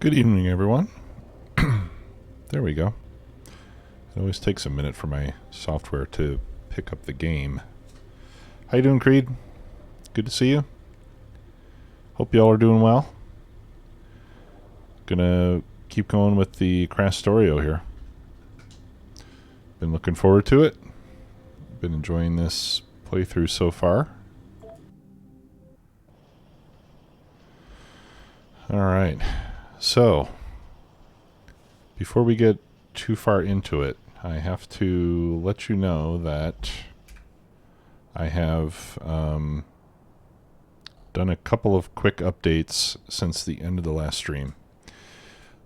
Good evening, everyone. There we go. It always takes a minute for my software to pick up the game. How you doing, Creed? Good to see you. Hope y'all are doing well. Gonna keep going with the Krastorio here. Been looking forward to it. Been enjoying this playthrough so far. Alright, so before we get too far into it, I have to let you know that I have done a couple of quick updates since the end of the last stream.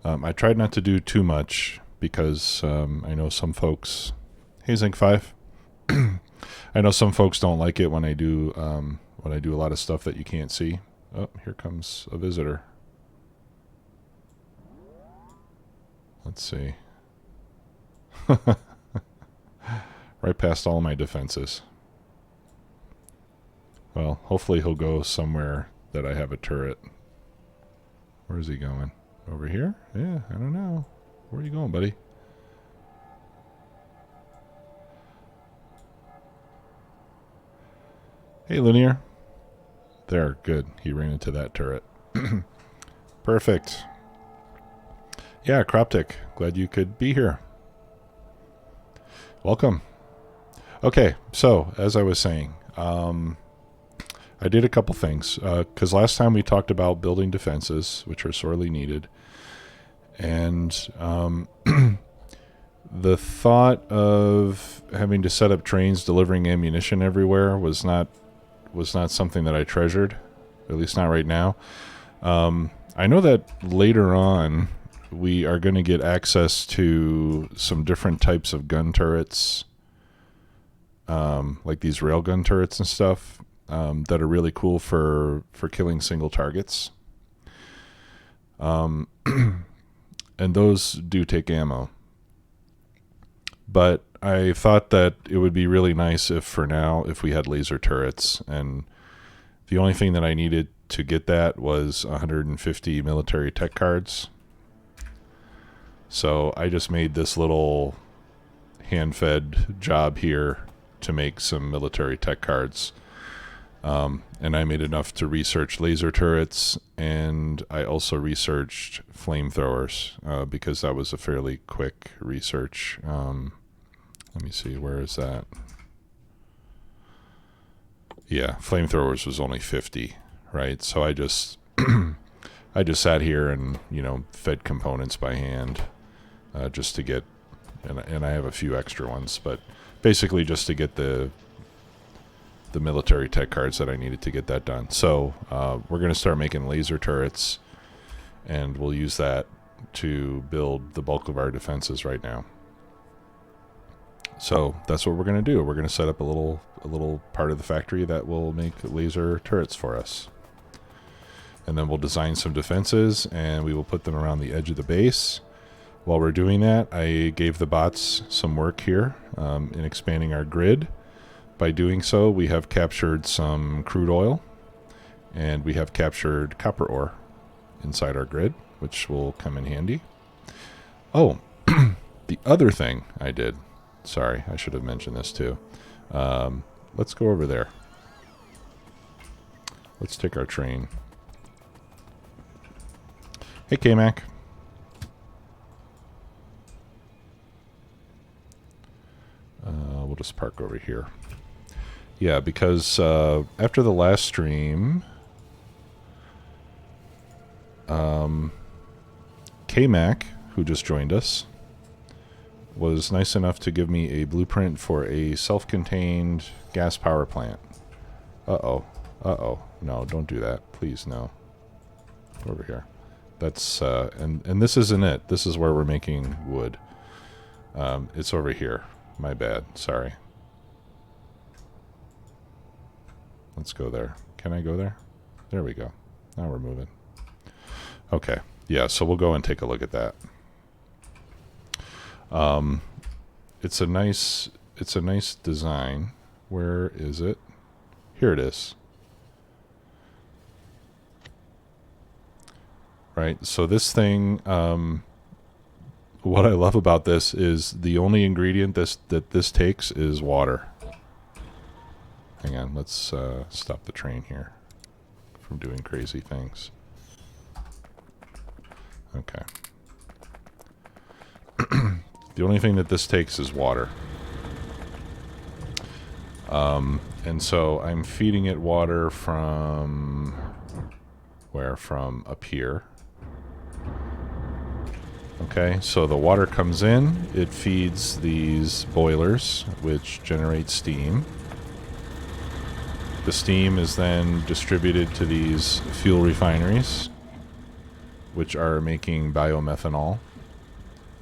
I tried not to do too much because I know some folks... Hey, Zinc5. I know some folks don't like it when I do a lot of stuff that you can't see. Oh, here comes a visitor. Let's see. Right past all my defenses. Well, hopefully he'll go somewhere that I have a turret. Where is he going? Over here? Yeah, I don't know. Where are you going, buddy? Hey, Linear. There, good. He ran into that turret. Perfect. Yeah, Croptic. Glad you could be here. Welcome. Okay, so, as I was saying, I did a couple things. Because last time we talked about building defenses, which are sorely needed. And the thought of having to set up trains delivering ammunition everywhere was not something that I treasured, at least not right now. I know that later on we are going to get access to some different types of gun turrets, like these railgun turrets and stuff, that are really cool for killing single targets. And those do take ammo. But I thought that it would be really nice if we had laser turrets, and the only thing that I needed to get that was 150 military tech cards. So I just made this little hand-fed job here to make some military tech cards. And I made enough to research laser turrets, and I also researched flamethrowers, because that was a fairly quick research. Let me see, where is that? Yeah, flamethrowers was only 50, right? So I just I just sat here and, fed components by hand, just to get, and I have a few extra ones, but basically just to get the military tech cards that I needed to get that done. So we're going to start making laser turrets, and we'll use that to build the bulk of our defenses right now. So that's what we're going to do. We're going to set up a little part of the factory that will make laser turrets for us. And then we'll design some defenses, and we will put them around the edge of the base. While we're doing that, I gave the bots some work here in expanding our grid. By doing so, we have captured some crude oil, and we have captured copper ore inside our grid, which will come in handy. Oh, the other thing I did, sorry, I should have mentioned this too. Let's go over there. Let's take our train. Hey, K-Mac. We'll just park over here. Yeah, because after the last stream, K-Mac, who just joined us, was nice enough to give me a blueprint for a self-contained gas power plant. Uh-oh. Uh-oh. No, don't do that. Please, no. Over here. That's, and this isn't it. This is where we're making wood. It's over here. My bad. Sorry. Let's go there. Can I go there? There we go. Now we're moving. Okay. Yeah, so we'll go and take a look at that. It's a nice design. Where is it? Here it is. right? So this thing, what I love about this is the only ingredient that this takes is water. Hang on, let's stop the train here from doing crazy things. Okay. The only thing that this takes is water. And so I'm feeding it water from where? From up here. Okay, so the water comes in, it feeds these boilers, which generate steam. The steam is then distributed to these fuel refineries, which are making biomethanol.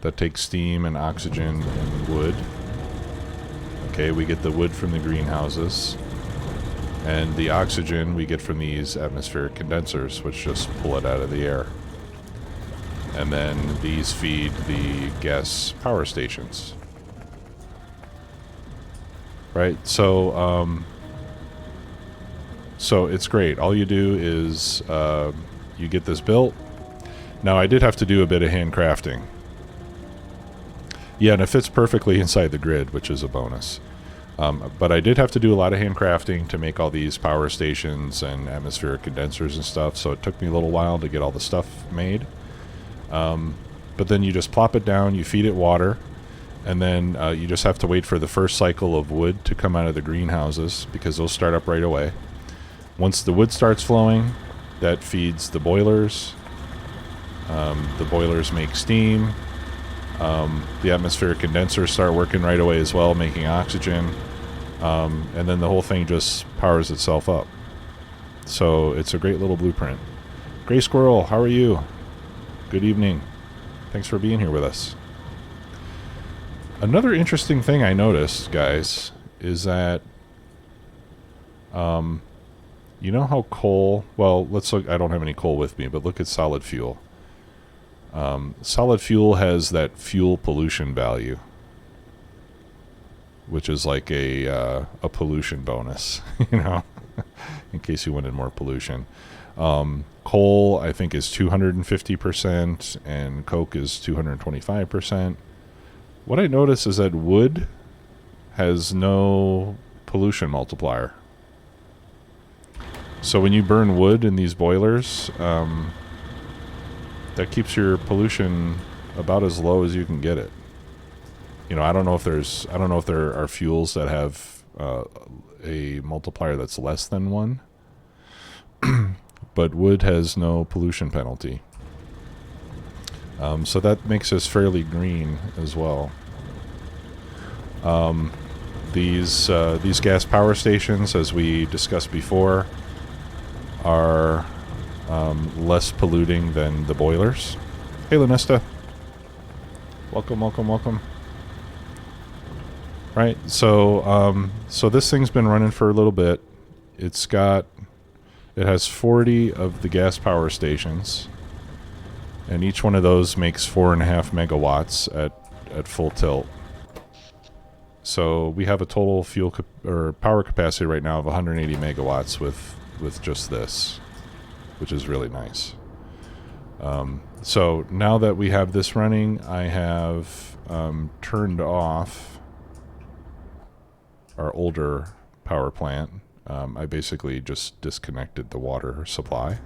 That takes steam and oxygen and wood. Okay, we get the wood from the greenhouses. And the oxygen we get from these atmospheric condensers, which just pull it out of the air. And then these feed the gas power stations. Right? So it's great. All you do is you get this built. Now, I did have to do a bit of handcrafting. Yeah, and it fits perfectly inside the grid, which is a bonus. But I did have to do a lot of handcrafting to make all these power stations and atmospheric condensers and stuff, so it took me a little while to get all the stuff made. But then you just plop it down, you feed it water, and then you just have to wait for the first cycle of wood to come out of the greenhouses, because those start up right away. Once the wood starts flowing, that feeds the boilers. The boilers make steam. The atmospheric condensers start working right away as well, making oxygen. And then the whole thing just powers itself up. So it's a great little blueprint. Gray Squirrel, how are you? Good evening. Thanks for being here with us. Another interesting thing I noticed, guys, is that, you know how coal, well, let's look, I don't have any coal with me, but look at solid fuel. Solid fuel has that fuel pollution value, which is like a pollution bonus, you know, in case you wanted more pollution. Coal, I think, is 250%, and coke is 225%. What I notice is that wood has no pollution multiplier. So when you burn wood in these boilers, that keeps your pollution about as low as you can get it. You know, I don't know if there are fuels that have a multiplier that's less than 1. But wood has no pollution penalty. So that makes us fairly green as well. These gas power stations, as we discussed before, are less polluting than the boilers. Hey, Lanesta. Welcome, welcome, welcome. Right, so this thing's been running for a little bit. It has 40 of the gas power stations, and each one of those makes 4.5 megawatts at full tilt. So we have a total fuel or power capacity right now of 180 megawatts with just this, which is really nice. So now that we have this running, I have turned off our older power plant. I basically just disconnected the water supply.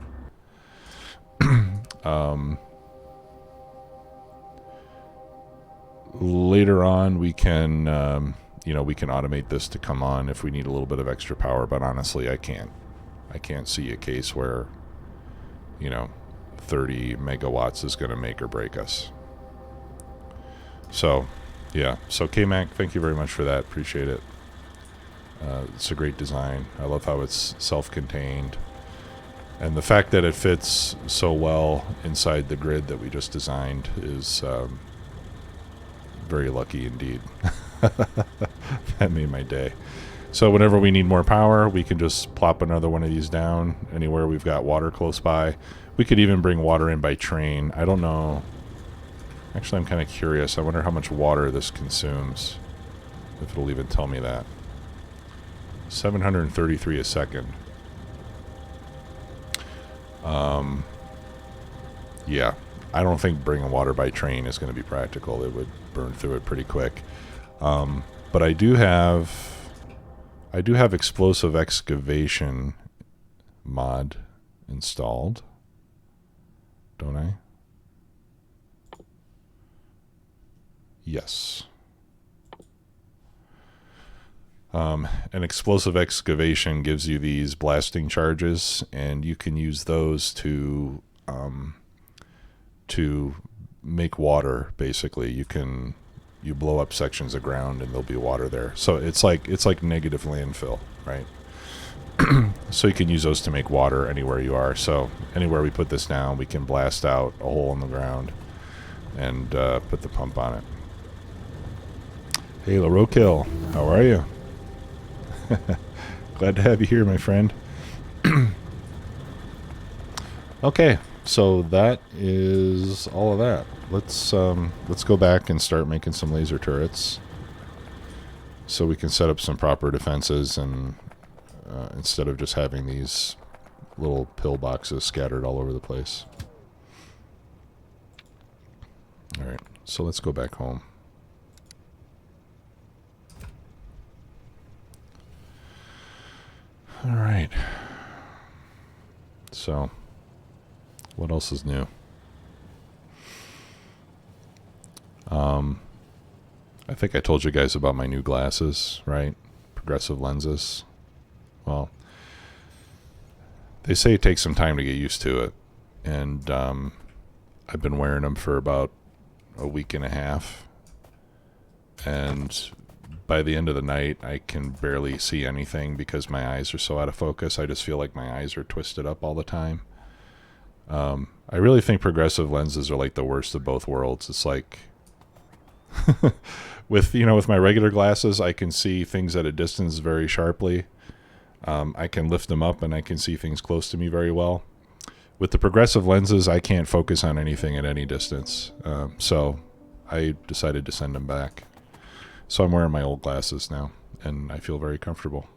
Later on, we can automate this to come on if we need a little bit of extra power, but honestly, I can't see a case where, 30 megawatts is going to make or break us. So, yeah. So, K-Mac, thank you very much for that. Appreciate it. It's a great design. I love how it's self-contained. And the fact that it fits so well inside the grid that we just designed is very lucky indeed. That made my day. So whenever we need more power, we can just plop another one of these down anywhere we've got water close by. We could even bring water in by train. I don't know. Actually, I'm kind of curious. I wonder how much water this consumes, if it'll even tell me that. 733 a second. Yeah, I don't think bringing water by train is going to be practical. It would burn through it pretty quick. But I do have explosive excavation mod installed, don't I? Yes. An explosive excavation gives you these blasting charges, and you can use those to make water. Basically, you blow up sections of ground, and there'll be water there. So it's like negative landfill, right? So you can use those to make water anywhere you are. So anywhere we put this down, we can blast out a hole in the ground and put the pump on it. Hey, LaRokill, how are you? Glad to have you here, my friend. Okay, so that is all of that. Let's go back and start making some laser turrets, so we can set up some proper defenses, and instead of just having these little pillboxes scattered all over the place. All right, so let's go back home. All right. So, what else is new? I think I told you guys about my new glasses, right? Progressive lenses. Well, they say it takes some time to get used to it, and I've been wearing them for about a week and a half, and by the end of the night, I can barely see anything because my eyes are so out of focus. I just feel like my eyes are twisted up all the time. I really think progressive lenses are like the worst of both worlds. It's like with my regular glasses, I can see things at a distance very sharply. I can lift them up and I can see things close to me very well. With the progressive lenses, I can't focus on anything at any distance. So I decided to send them back. So I'm wearing my old glasses now, and I feel very comfortable.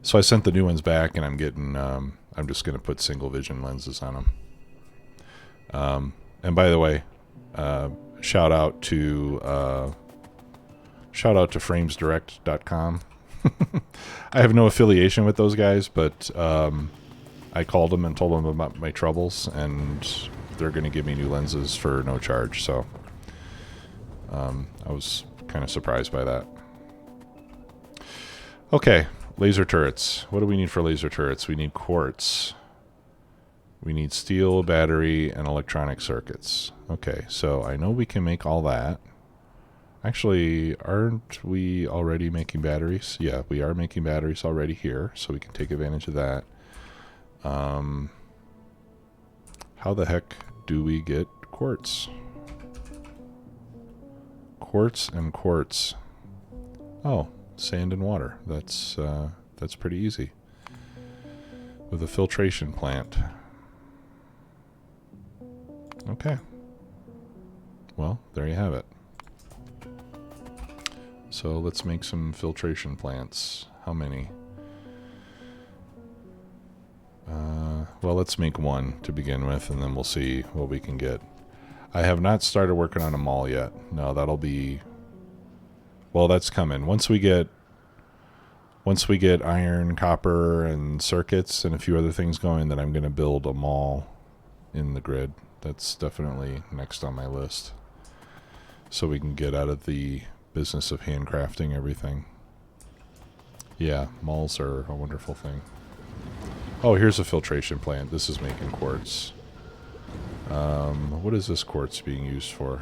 So I sent the new ones back, and I'm just going to put single vision lenses on them. And by the way, shout out to framesdirect.com. I have no affiliation with those guys, but I called them and told them about my troubles, and they're going to give me new lenses for no charge. So I was kind of surprised by that. Okay, laser turrets. What do we need for laser turrets? We need quartz. We need steel, battery, and electronic circuits. Okay, so I know we can make all that. Actually, aren't we already making batteries? Yeah, we are making batteries already here, so we can take advantage of that. How the heck do we get quartz? Quartz and quartz. Oh, sand and water. That's pretty easy. With a filtration plant. Okay. Well, there you have it. So let's make some filtration plants. How many? Well, let's make one to begin with, and then we'll see what we can get. I have not started working on a mall yet. No, that'll be... Well, that's coming. Once we get iron, copper, and circuits, and a few other things going, then I'm going to build a mall in the grid. That's definitely next on my list. So we can get out of the business of handcrafting everything. Yeah, malls are a wonderful thing. Oh, here's a filtration plant. This is making quartz. What is this quartz being used for?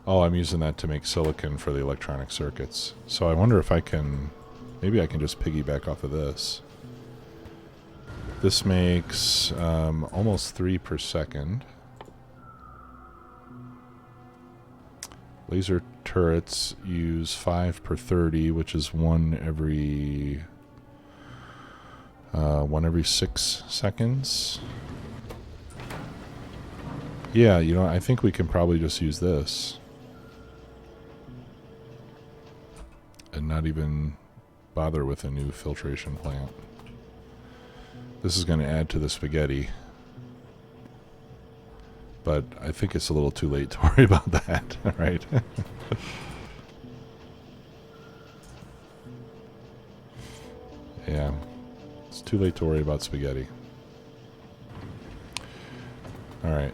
Oh, I'm using that to make silicon for the electronic circuits. So I wonder if I can... Maybe I can just piggyback off of this. This makes almost 3 per second. Laser turrets use 5 per 30, which is one every 6 seconds. Yeah, I think we can probably just use this. And not even bother with a new filtration plant. This is going to add to the spaghetti. But I think it's a little too late to worry about that, right? Yeah. It's too late to worry about spaghetti. Alright.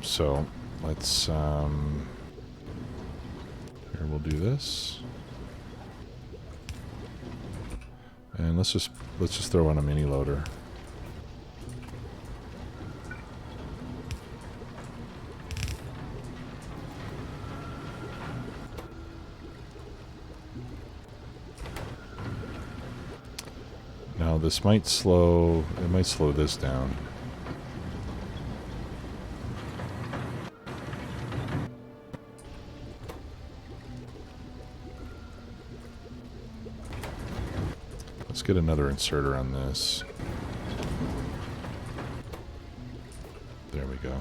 So, let's, here we'll do this. And let's just throw in a mini loader. Now this might slow this down. Let's get another inserter on this. There we go.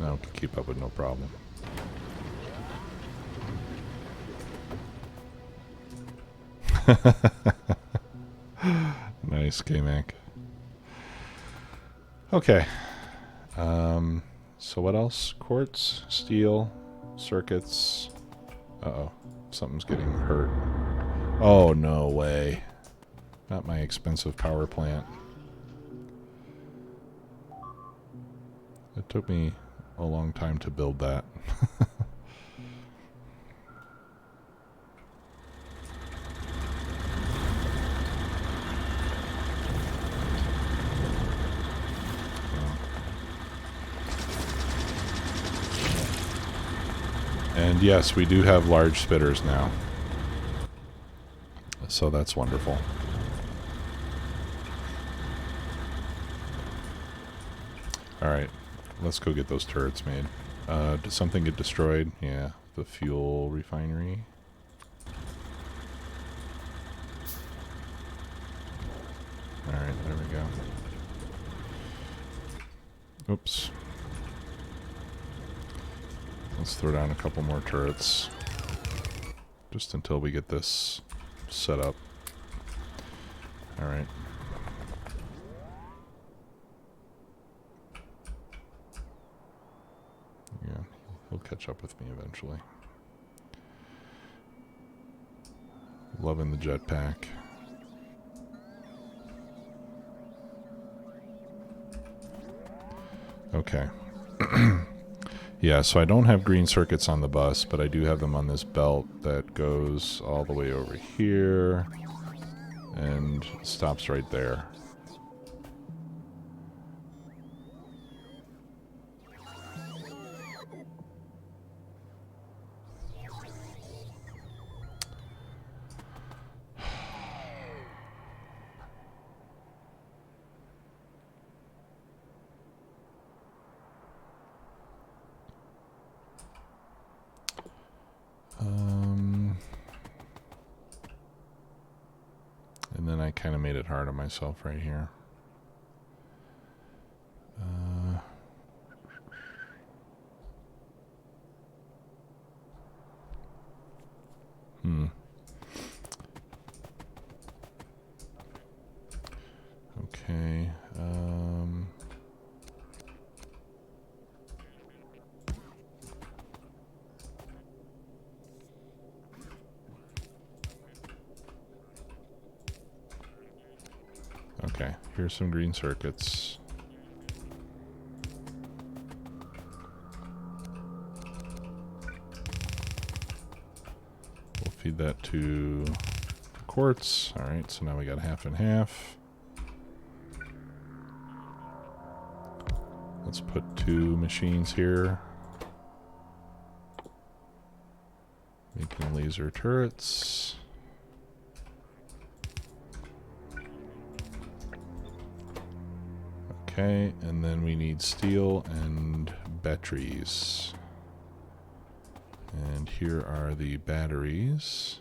Now we can keep up with no problem. Nice, K-Mac. Okay. So what else? Quartz, steel, circuits. Uh-oh. Something's getting hurt. Oh, no way. Not my expensive power plant. It took me a long time to build that. And yes, we do have large spitters now. So that's wonderful. Alright, let's go get those turrets made. Did something get destroyed? Yeah, the fuel refinery. Alright, there we go. Oops. Let's throw down a couple more turrets. Just until we get this set up. Alright. Yeah, he'll catch up with me eventually. Loving the jetpack. Okay. Yeah, so I don't have green circuits on the bus, but I do have them on this belt that goes all the way over here and stops right there. And then I kind of made it hard on myself right here. Okay. Okay, here's some green circuits. We'll feed that to quartz. Alright, so now we got half and half. Let's put 2 machines here. Making laser turrets. Okay, and then we need steel and batteries. And here are the batteries.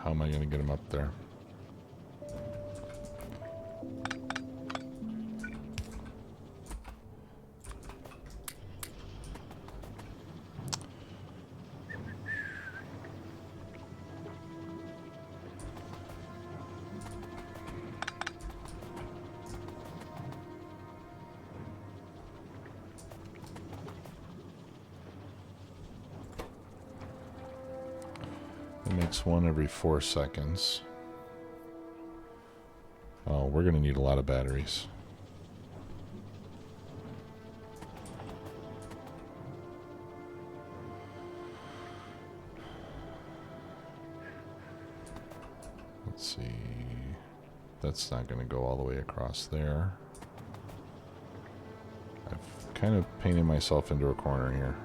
how am I going to get them up there? It makes one every 4 seconds. Oh, we're going to need a lot of batteries. Let's see. That's not going to go all the way across there. I've kind of painted myself into a corner here.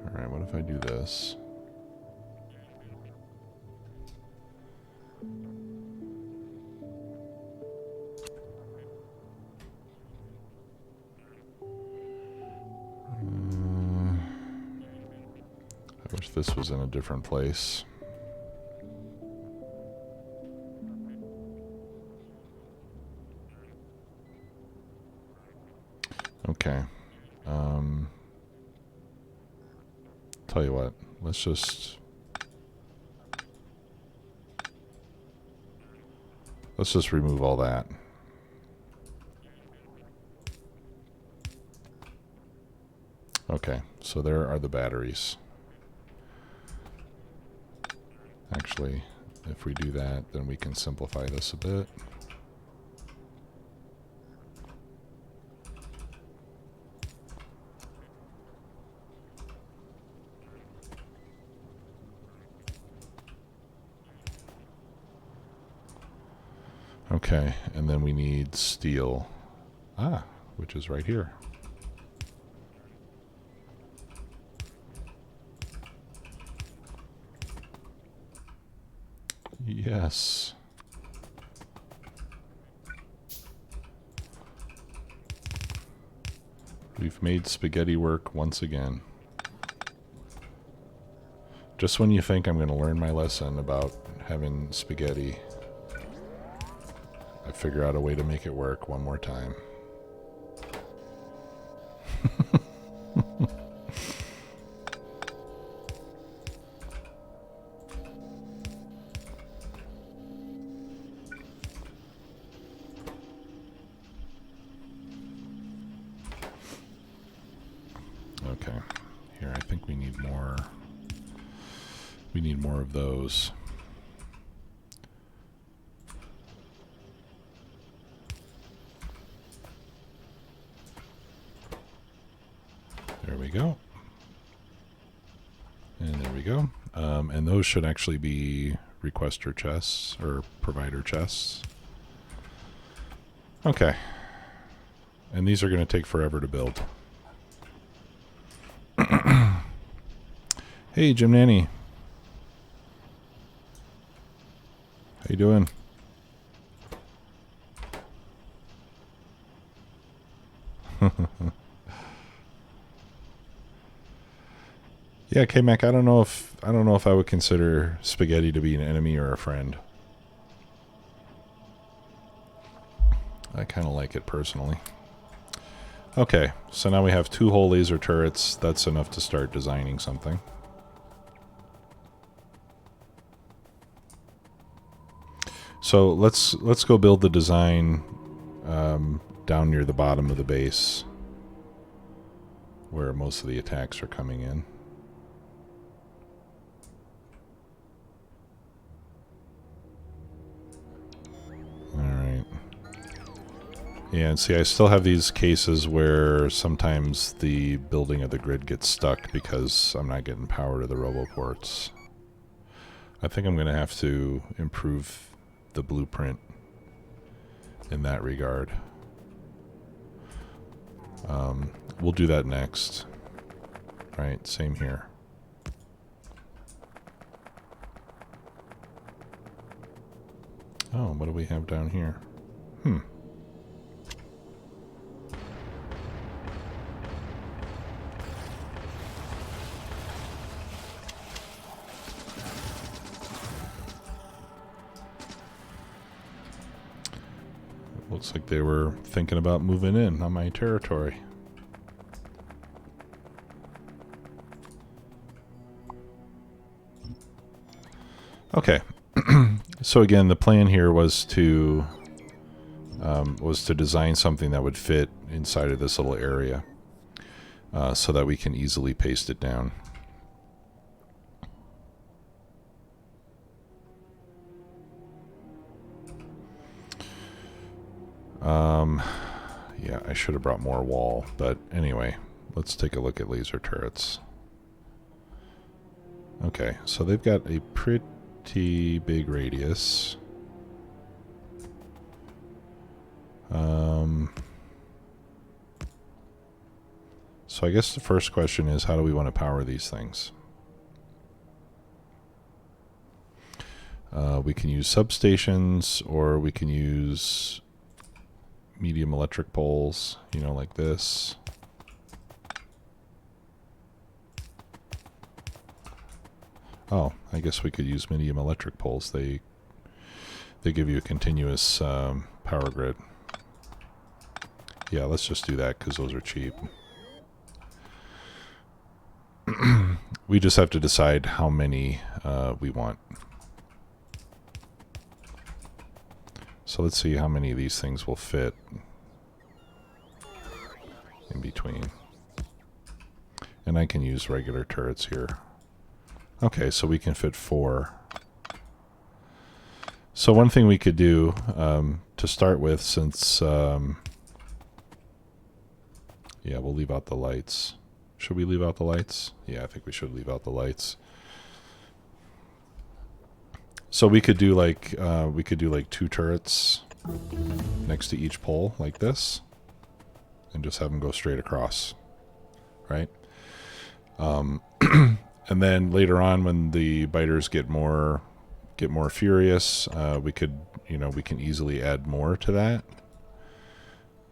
Alright, what if I do this? I wish this was in a different place. Okay. Tell you what, let's just remove all that. Okay, so there are the batteries. Actually, if we do that, then we can simplify this a bit. Okay, and then we need steel. Ah, which is right here. Yes. We've made spaghetti work once again. Just when you think I'm going to learn my lesson about having spaghetti, I figure out a way to make it work one more time. Okay, here I think we need more. We need more of those. There we go. And there we go. And those should actually be requester chests or provider chests. Okay. And these are going to take forever to build. Hey, Jim Nanny. How you doing? Yeah, K-Mac, I don't know if I would consider spaghetti to be an enemy or a friend. I kind of like it personally. Okay, so now we have 2 whole laser turrets. That's enough to start designing something. So let's go build the design down near the bottom of the base, where most of the attacks are coming in. Alright. Yeah, and see, I still have these cases where sometimes the building of the grid gets stuck because I'm not getting power to the roboports. I think I'm going to have to improve the blueprint in that regard. We'll do that next. Right, same here. Oh, what do we have down here? Hmm. Looks like they were thinking about moving in on my territory. Okay. So again, the plan here was to design something that would fit inside of this little area, so that we can easily paste it down. Yeah, I should have brought more wall, but anyway, let's take a look at laser turrets. Okay, so they've got a pretty big radius. So I guess the first question is, how do we want to power these things? We can use substations, or we can use medium electric poles, you know, like this. Oh, I guess we could use medium electric poles. They give you a continuous power grid. Yeah, let's just do that because those are cheap. We just have to decide how many we want. So let's see how many of these things will fit in between. And I can use regular turrets here. Okay, so we can fit 4. So one thing we could do to start with, since... yeah, we'll leave out the lights. Should we leave out the lights? Yeah, I think we should leave out the lights. So we could do like 2 turrets next to each pole like this, and just have them go straight across, right? And then later on, when the biters get more furious, we can easily add more to that,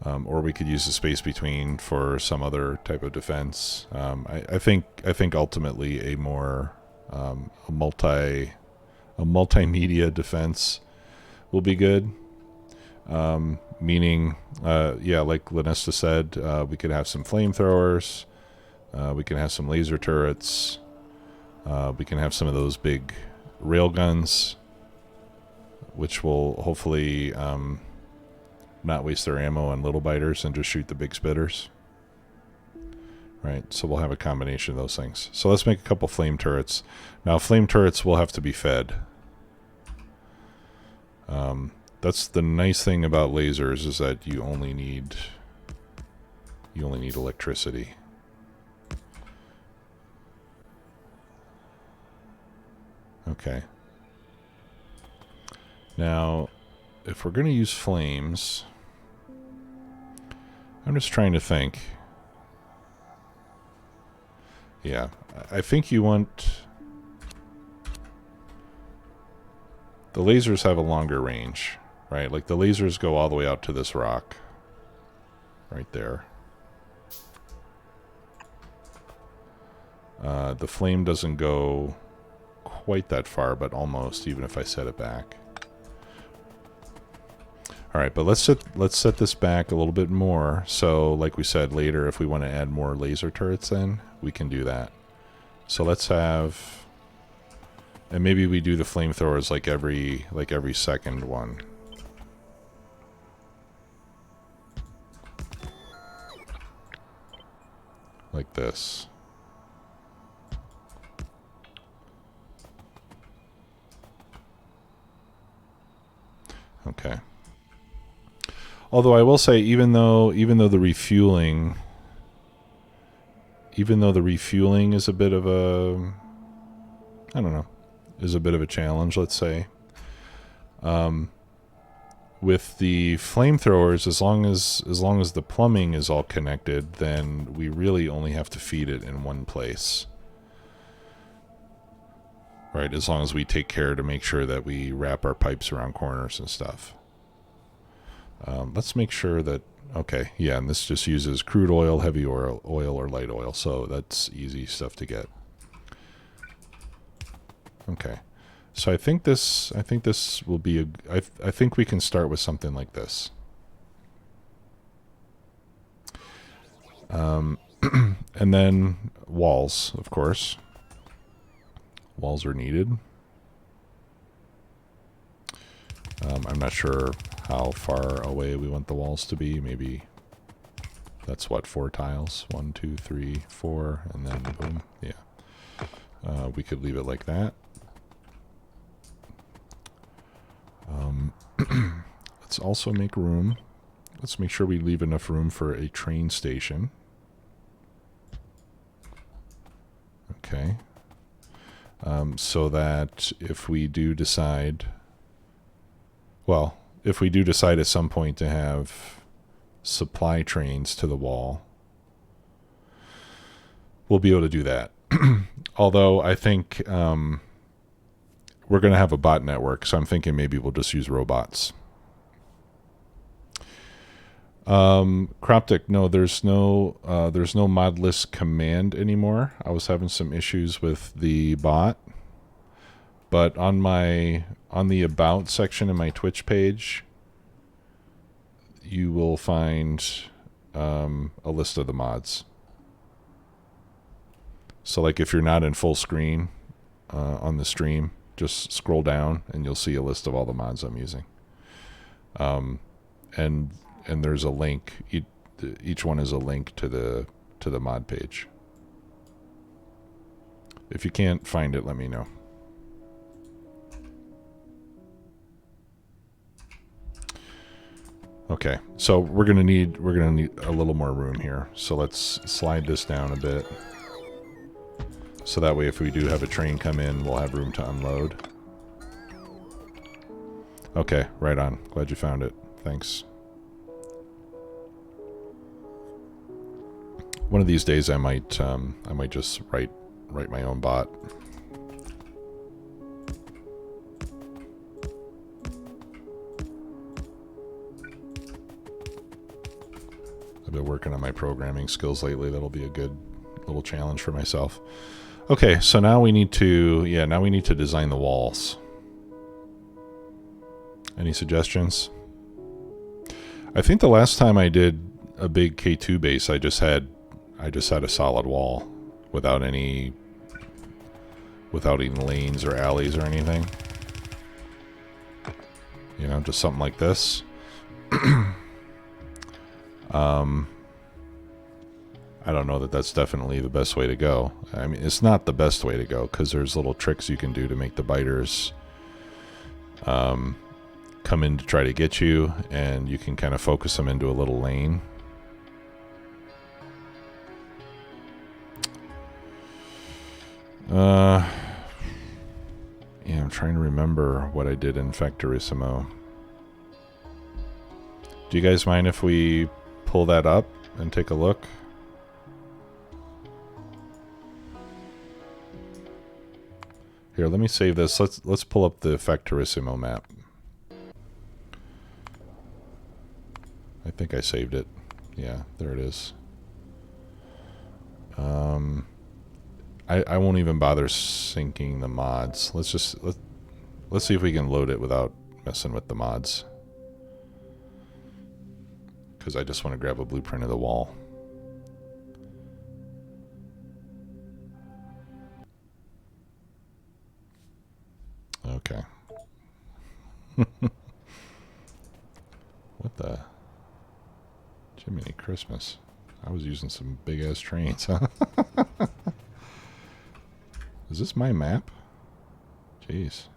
or we could use the space between for some other type of defense. I think ultimately a more multimedia defense will be good. Meaning, yeah, like Lanesta said, we could have some flamethrowers, we can have some laser turrets, we can have some of those big rail guns, which will hopefully not waste their ammo on little biters and just shoot the big spitters. Right, so we'll have a combination of those things. So let's make a couple flame turrets. Now, flame turrets will have to be fed. That's the nice thing about lasers, is that you only need electricity. Okay. Now, if we're going to use flames, I'm just trying to think. Yeah, I think you want... The lasers have a longer range, right? Like the lasers go all the way out to this rock. Right there. The flame doesn't go quite that far, but almost, even if I set it back. Alright, but let's set this back a little bit more. So, like we said, later, if we want to add more laser turrets in, we can do that. So let's have... And maybe we do the flamethrowers like every second one. Like this. Okay. Although I will say, even though the refueling is a bit of a, I don't know, is a bit of a challenge, let's say. With the flamethrowers, as long as the plumbing is all connected, then we really only have to feed it in one place. Right, as long as we take care to make sure that we wrap our pipes around corners and stuff. Let's make sure that, okay, yeah, and this just uses crude oil, heavy oil, or light oil, so that's easy stuff to get. Okay, so I think this will be I think we can start with something like this. And then walls, of course. Walls are needed. I'm not sure how far away we want the walls to be. Maybe that's what, 4 tiles? 1, 2, 3, 4, and then boom. Yeah. We could leave it like that. Let's also make room. Let's make sure we leave enough room for a train station. Okay. So that if we do decide, well, if we do decide at some point to have supply trains to the wall, we'll be able to do that. Although I think we're going to have a bot network, so I'm thinking maybe we'll just use robots. Croptic, no, there's no modless command anymore. I was having some issues with the bot, but on the about section in my Twitch page, you will find a list of the mods. So like if you're not in full screen on the stream, just scroll down and you'll see a list of all the mods I'm using. And there's a link. Each one is a link to the mod page. If you can't find it, let me know. Okay, so we're gonna need a little more room here. So let's slide this down a bit. So that way if we do have a train come in, we'll have room to unload. Okay, right on. Glad you found it. Thanks. One of these days I might just write my own bot. I've been working on my programming skills lately. That'll be a good little challenge for myself. Okay, so now we need to design the walls. Any suggestions? I think the last time I did a big K2 base, I just had a solid wall without any lanes or alleys or anything. You know, just something like this. I don't know that that's definitely the best way to go. I mean, it's not the best way to go because there's little tricks you can do to make the biters come in to try to get you, and you can kind of focus them into a little lane. Yeah, I'm trying to remember what I did in Factorissimo. Do you guys mind if we pull that up and take a look? Here, let me save this. Let's pull up the Factorissimo map. I think I saved it. Yeah, there it is. I won't even bother syncing the mods. Let's see if we can load it without messing with the mods. Because I just want to grab a blueprint of the wall. Okay. What the? Jiminy Christmas. I was using some big ass trains, huh? Is this my map? Jeez.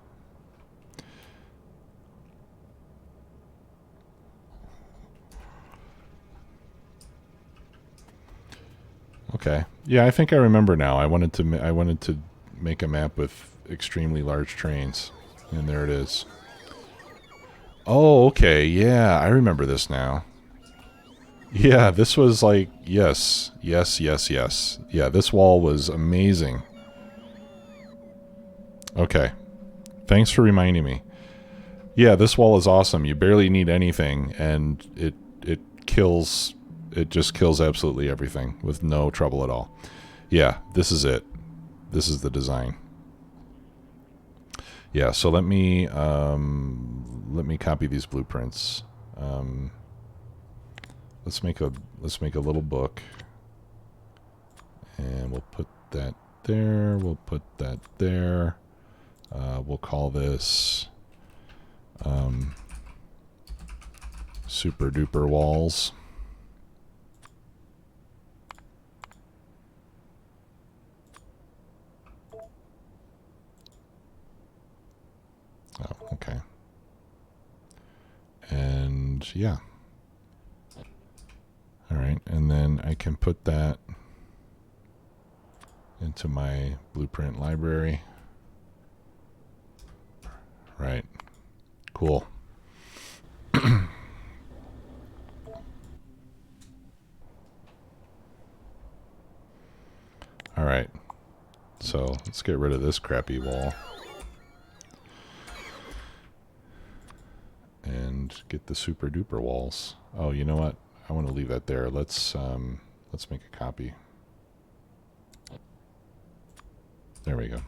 Okay. Yeah, I think I remember now. I wanted to make a map with extremely large trains, and there it is. Oh, okay. Yeah, I remember this now. Yeah, this was like, yes. Yeah, this wall was amazing. Okay. Thanks for reminding me. Yeah, this wall is awesome. You barely need anything, and it kills. It just kills absolutely everything with no trouble at all. Yeah, this is it. This is the design. Yeah, so let me copy these blueprints. Let's make a little book, and we'll put that there. We'll put that there. We'll call this super duper walls. Oh, okay. And yeah. All right, and then I can put that into my blueprint library. Right. Cool. All right. So let's get rid of this crappy wall. And get the super duper walls. Oh, you know what? I want to leave that there. Let's make a copy. There we go.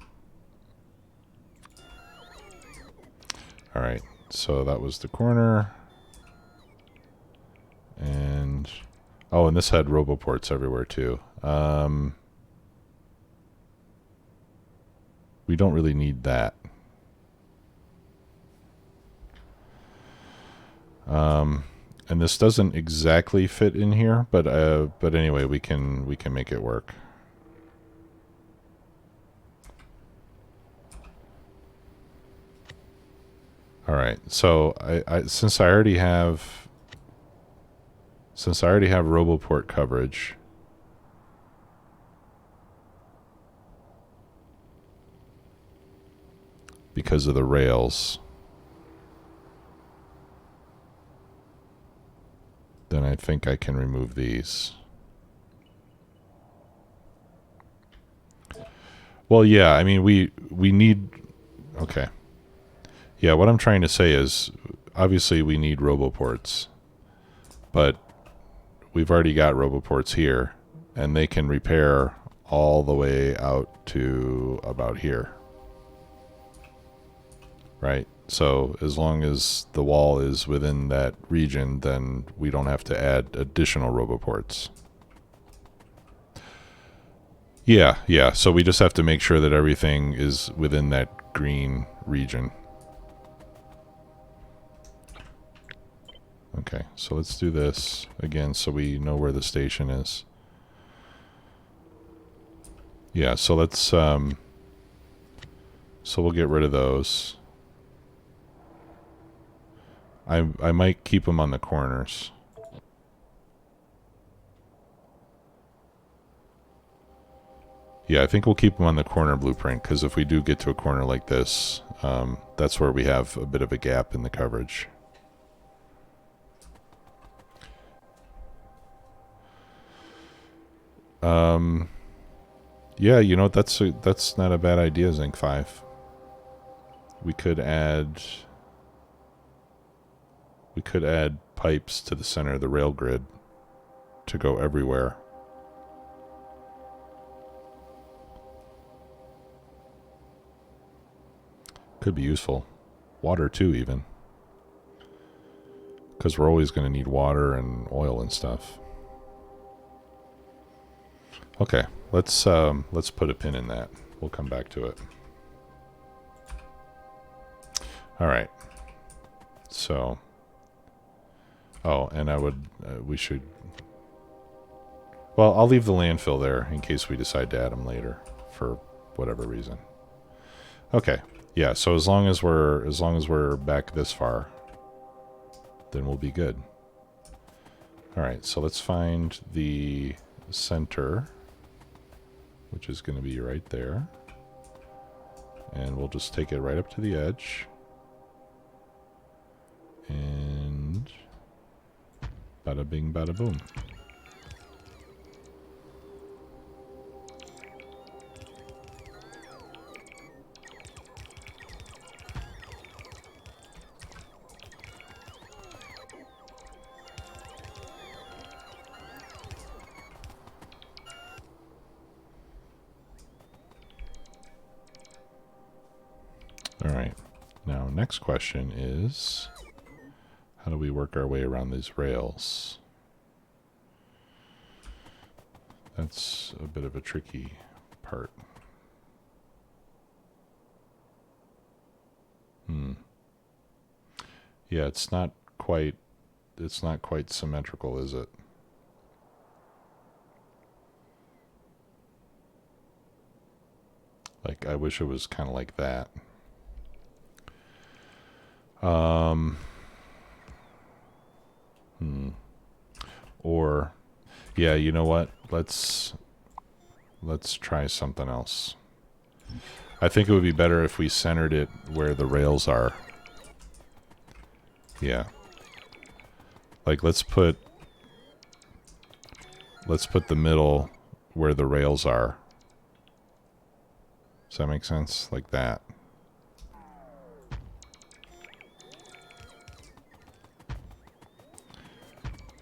All right. So that was the corner. And oh, and this had roboports everywhere too. We don't really need that. And this doesn't exactly fit in here, but anyway, we can make it work. All right. So since I already have roboport coverage, because of the rails, then I think I can remove these. Well, yeah, I mean, we need... Okay. Yeah, what I'm trying to say is, obviously we need roboports, but we've already got roboports here, and they can repair all the way out to about here. Right? So as long as the wall is within that region, then we don't have to add additional roboports. Yeah, yeah. So we just have to make sure that everything is within that green region. Okay, so let's do this again so we know where the station is. Yeah, so let's so we'll get rid of those. I might keep them on the corners. Yeah, I think we'll keep them on the corner blueprint, because if we do get to a corner like this, that's where we have a bit of a gap in the coverage. Yeah, you know, that's not a bad idea, Zinc 5. We could add pipes to the center of the rail grid to go everywhere. Could be useful. Water too, even. Because we're always going to need water and oil and stuff. Okay, let's put a pin in that. We'll come back to it. All right. So, oh, and I would we should. Well, I'll leave the landfill there in case we decide to add them later for whatever reason. Okay. Yeah, so as long as we're back this far, then we'll be good. All right, so let's find the center, which is going to be right there. And we'll just take it right up to the edge. And bada bing, bada boom. All right. Now, next question is, how do we work our way around these rails? That's a bit of a tricky part. Yeah, it's not quite symmetrical, is it? Like, I wish it was kind of like that. Or, yeah, you know what? Let's try something else. I think it would be better if we centered it where the rails are. Yeah. Like, let's put the middle where the rails are. Does that make sense? Like that.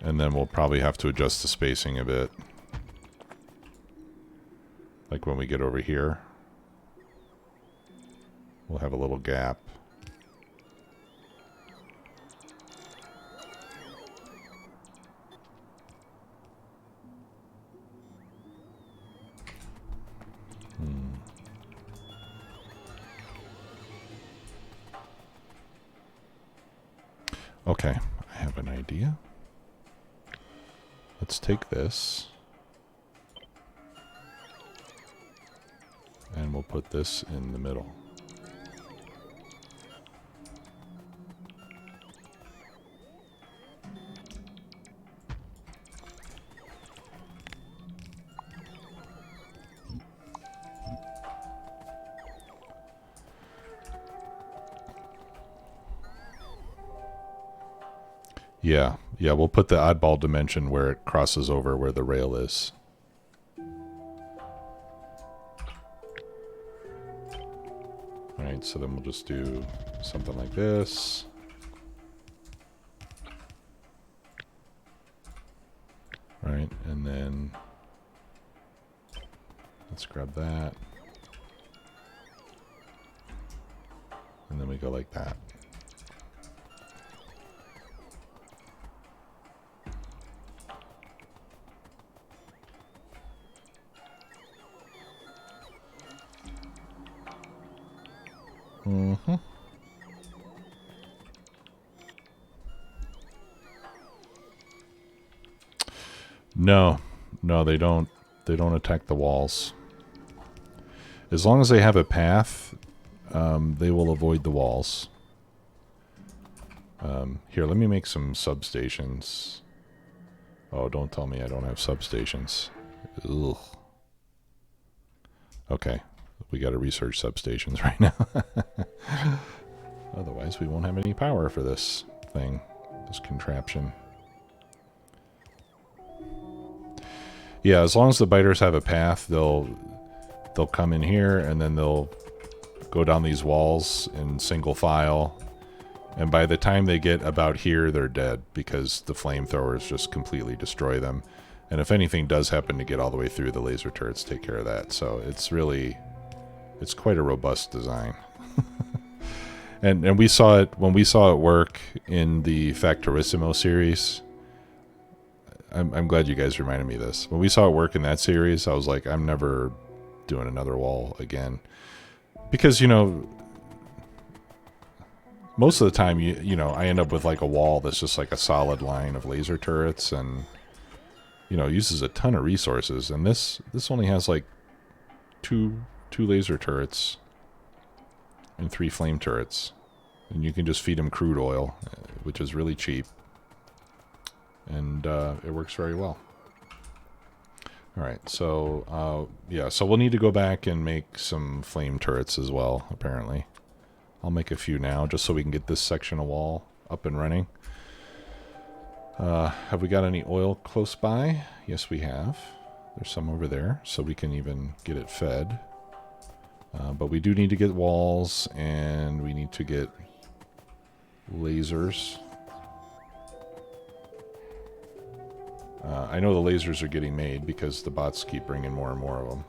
And then we'll probably have to adjust the spacing a bit. Like when we get over here, we'll have a little gap. Okay, I have an idea. Let's take this and we'll put this in the middle. Yeah, we'll put the oddball dimension where it crosses over where the rail is. Alright, so then we'll just do something like this. Right, and then let's grab that. And then we go like that. No, they don't attack the walls. As long as they have a path, they will avoid the walls. Here, let me make some substations. Oh, don't tell me I don't have substations. Ugh. Okay, we got to research substations right now. Otherwise, we won't have any power for this thing, this contraption. Yeah, as long as the biters have a path, they'll come in here and then they'll go down these walls in single file. And by the time they get about here, they're dead because the flamethrowers just completely destroy them. And if anything does happen to get all the way through, the laser turrets take care of that. So it's quite a robust design. and we saw it when we saw it work in the Factorissimo series. I'm glad you guys reminded me of this. When we saw it work in that series, I was like, I'm never doing another wall again. Because, you know, most of the time, you know, I end up with like a wall that's just like a solid line of laser turrets and, you know, uses a ton of resources. And this only has like two laser turrets and 3 flame turrets. And you can just feed them crude oil, which is really cheap. And it works very well. Alright, so, yeah, so we'll need to go back and make some flame turrets as well, apparently. I'll make a few now, just so we can get this section of wall up and running. Have we got any oil close by? Yes, we have. There's some over there, so we can even get it fed. But we do need to get walls, and we need to get lasers. I know the lasers are getting made because the bots keep bringing more and more of them.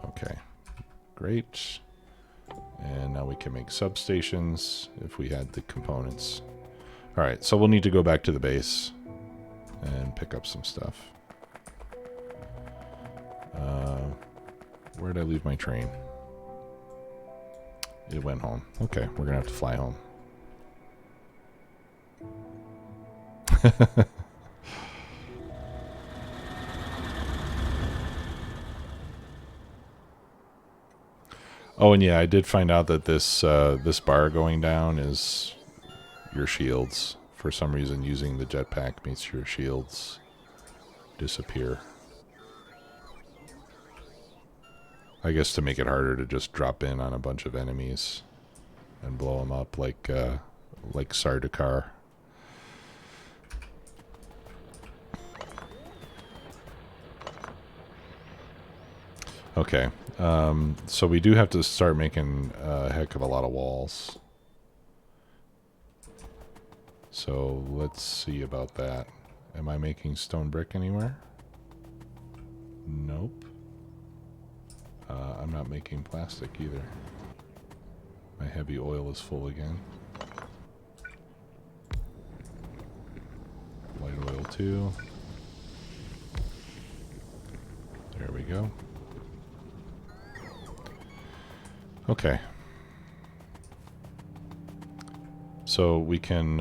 Okay. Great. And now we can make substations if we had the components. Alright, so we'll need to go back to the base and pick up some stuff. Where did I leave my train? It went home. Okay, we're gonna have to fly home. Oh, and yeah, I did find out that this this bar going down is your shields. For some reason, using the jetpack makes your shields disappear. I guess to make it harder to just drop in on a bunch of enemies and blow them up like Sardaukar. Okay, so we do have to start making a heck of a lot of walls. So let's see about that. Am I making stone brick anywhere? Nope. I'm not making plastic either. My heavy oil is full again. Light oil too. There we go. Okay. So we can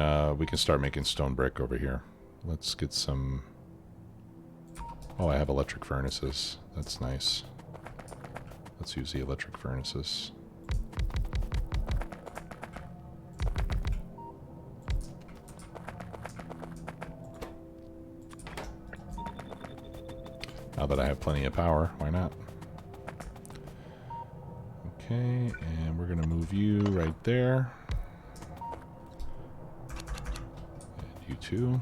start making stone brick over here. Let's get some. Oh, I have electric furnaces. That's nice. Let's use the electric furnaces. Now that I have plenty of power, why not? Okay, and we're gonna move you right there. And you too.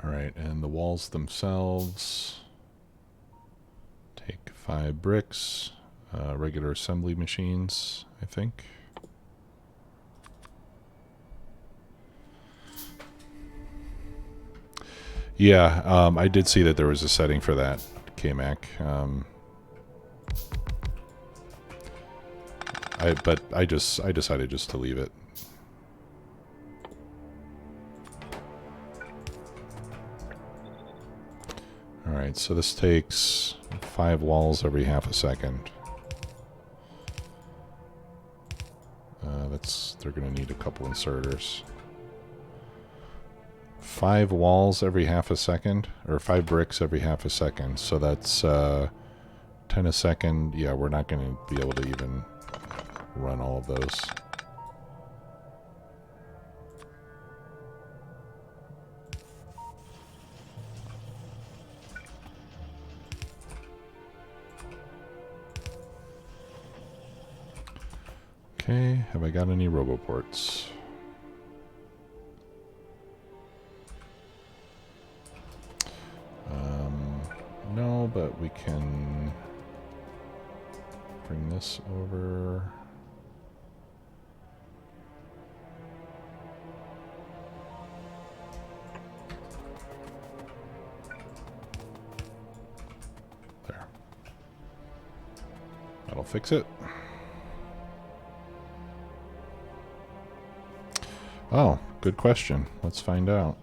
Alright, and the walls themselves take 5 bricks, regular assembly machines, I think. Yeah, I did see that there was a setting for that, KMac. But I decided just to leave it. Alright, so this takes 5 walls every half a second. They're going to need a couple inserters. 5 walls every half a second, or 5 bricks every half a second. So that's 10 a second. Yeah, we're not going to be able to even run all of those. Okay, have I got any roboports? No, but we can bring this over. There. That'll fix it. Oh, good question. Let's find out.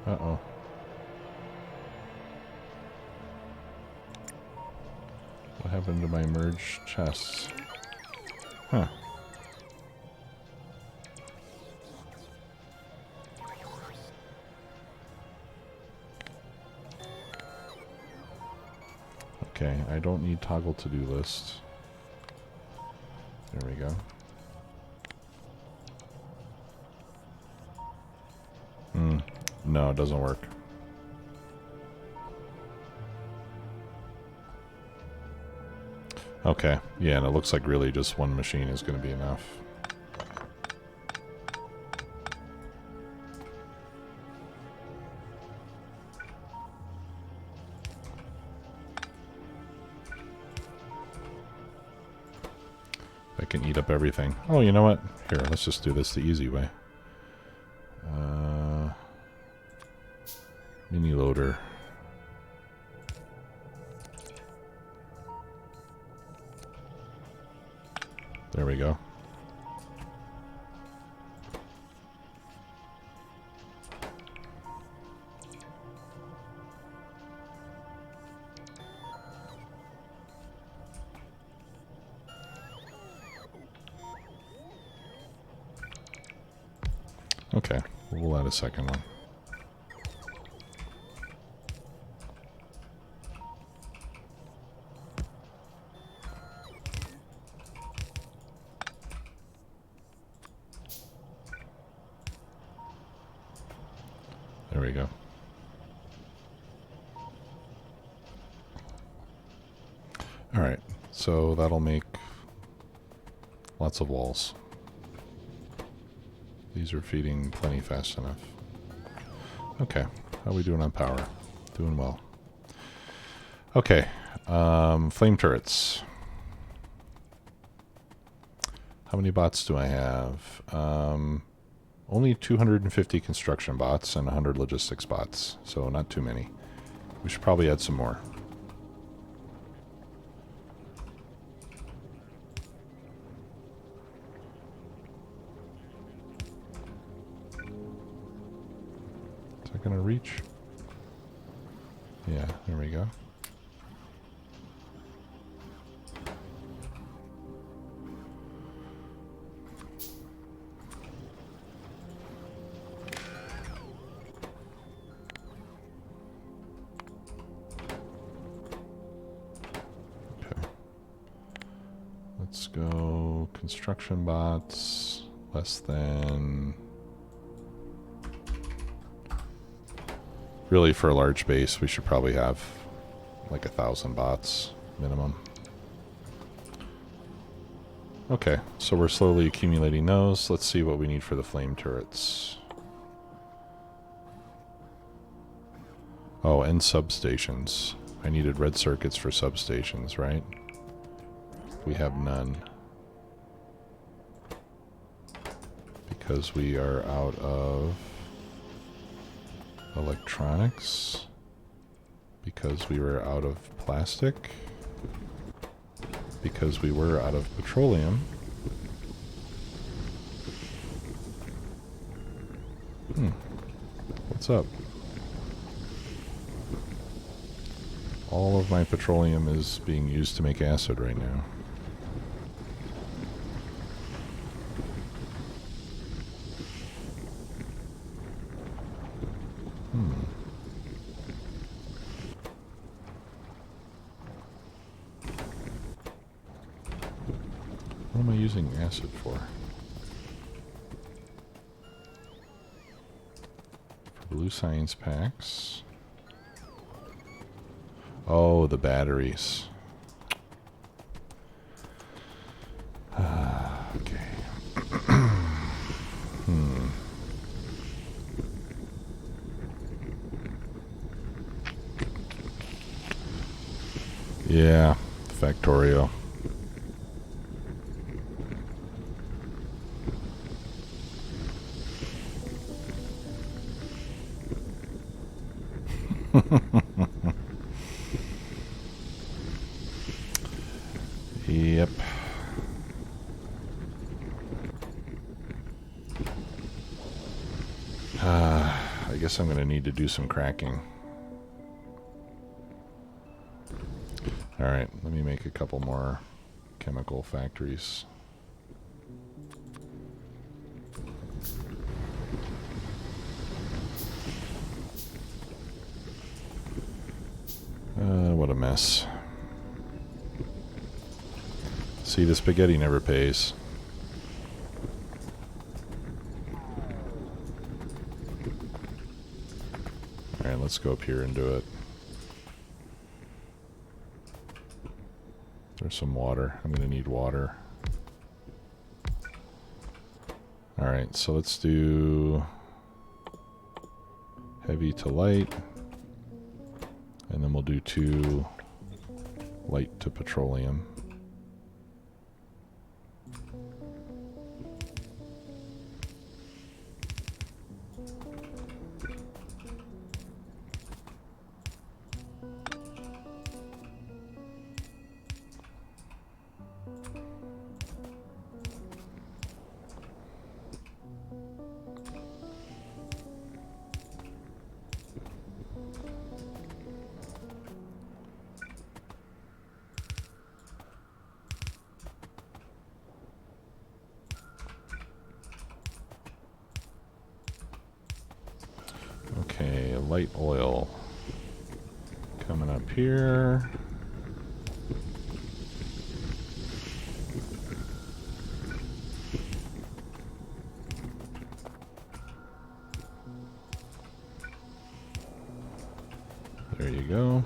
Uh-oh. What happened to my merged chests? Huh. Okay, I don't need toggle to-do list. There we go. No, it doesn't work. Okay, yeah, and it looks like really just one machine is going to be enough. I can eat up everything. Oh, you know what? Here, let's just do this the easy way. Mini loader. There we go. Okay, we'll add a second one. There we go. Alright, so that'll make lots of walls. These are feeding plenty fast enough. Okay, how are we doing on power? Doing well. Okay, flame turrets. How many bots do I have? Only 250 construction bots and 100 logistics bots, so not too many. We should probably add some more. Is that gonna reach? Yeah, there we go. Let's go construction bots, less than... Really, for a large base, we should probably have like 1,000 bots minimum. Okay, so we're slowly accumulating those. Let's see what we need for the flame turrets. Oh, and substations. I needed red circuits for substations, right? We have none. Because we are out of electronics. Because we were out of plastic. Because we were out of petroleum. What's up? All of my petroleum is being used to make acid right now. What am I using acid for? For blue science packs. Oh, the batteries. Okay. Yeah, Factorio. Yep. I guess I'm going to need to do some cracking. Alright, let me make a couple more chemical factories. What a mess. See, the spaghetti never pays. Alright, let's go up here and do it. There's some water. I'm going to need water. Alright, so let's do heavy to light. And then we'll do 2 light to petroleum. Okay, light oil coming up here. There you go.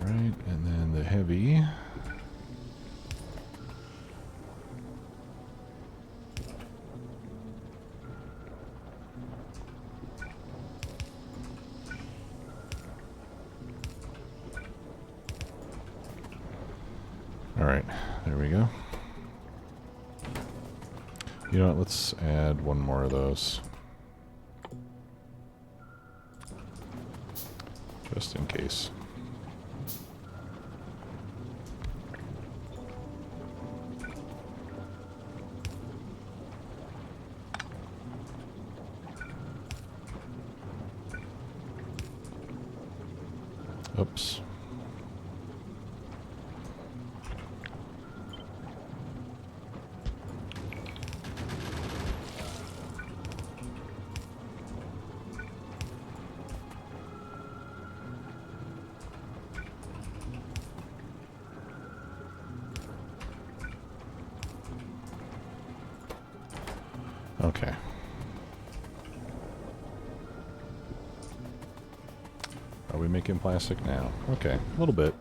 Alright, and then the heavy. Alright, there we go. You know what, let's add one more of those. Just in case. Oops. Okay. Are we making plastic now? Okay, a little bit.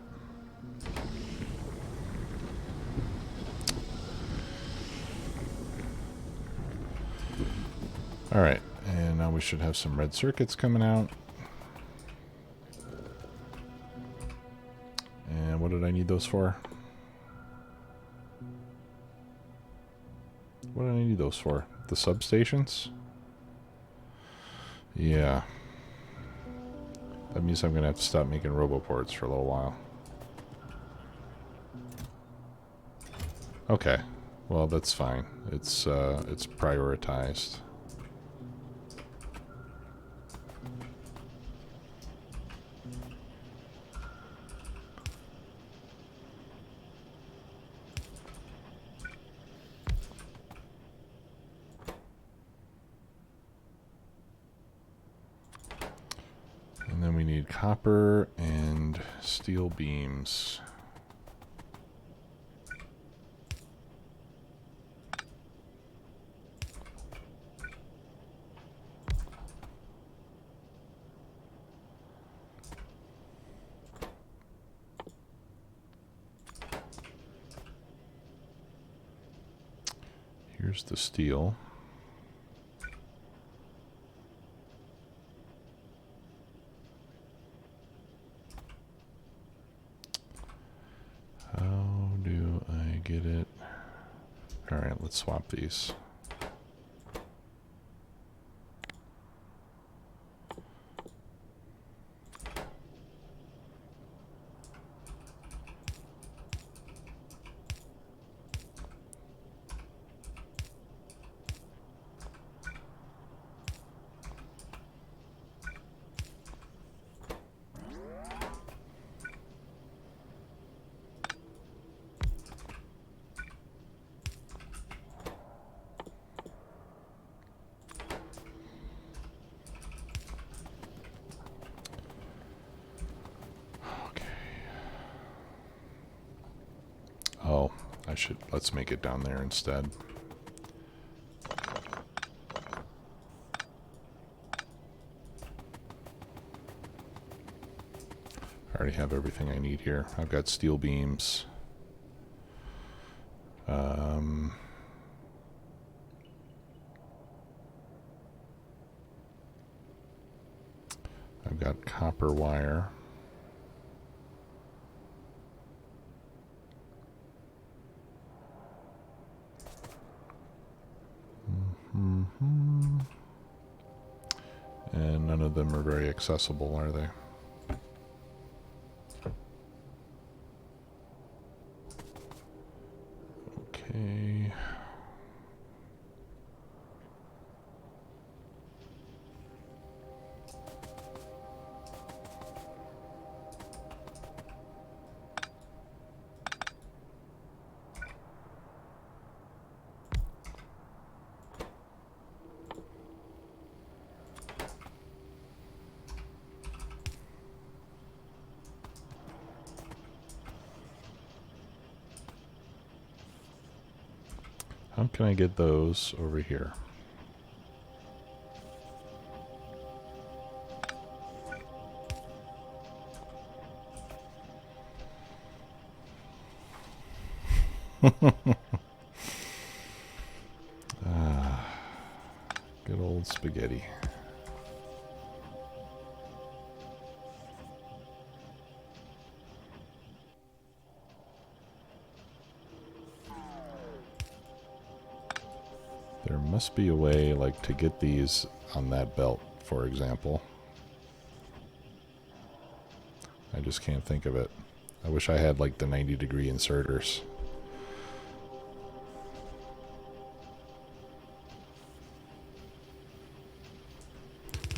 Alright, and now we should have some red circuits coming out. And what did I need those for? What did I need those for? The substations? Yeah. That means I'm going to have to stop making roboports for a little while. Okay. Well, that's fine. It's prioritized. And then we need copper and steel beams. Here's the steel. How do I get it? All right, let's swap these. let's make it down there instead. I already have everything I need here. I've got steel beams. I've got copper wire. And none of them are very accessible, are they? Okay. How can I get those over here? Good old spaghetti. There must be a way, like, to get these on that belt, for example. I just can't think of it. I wish I had, like, the 90-degree inserters.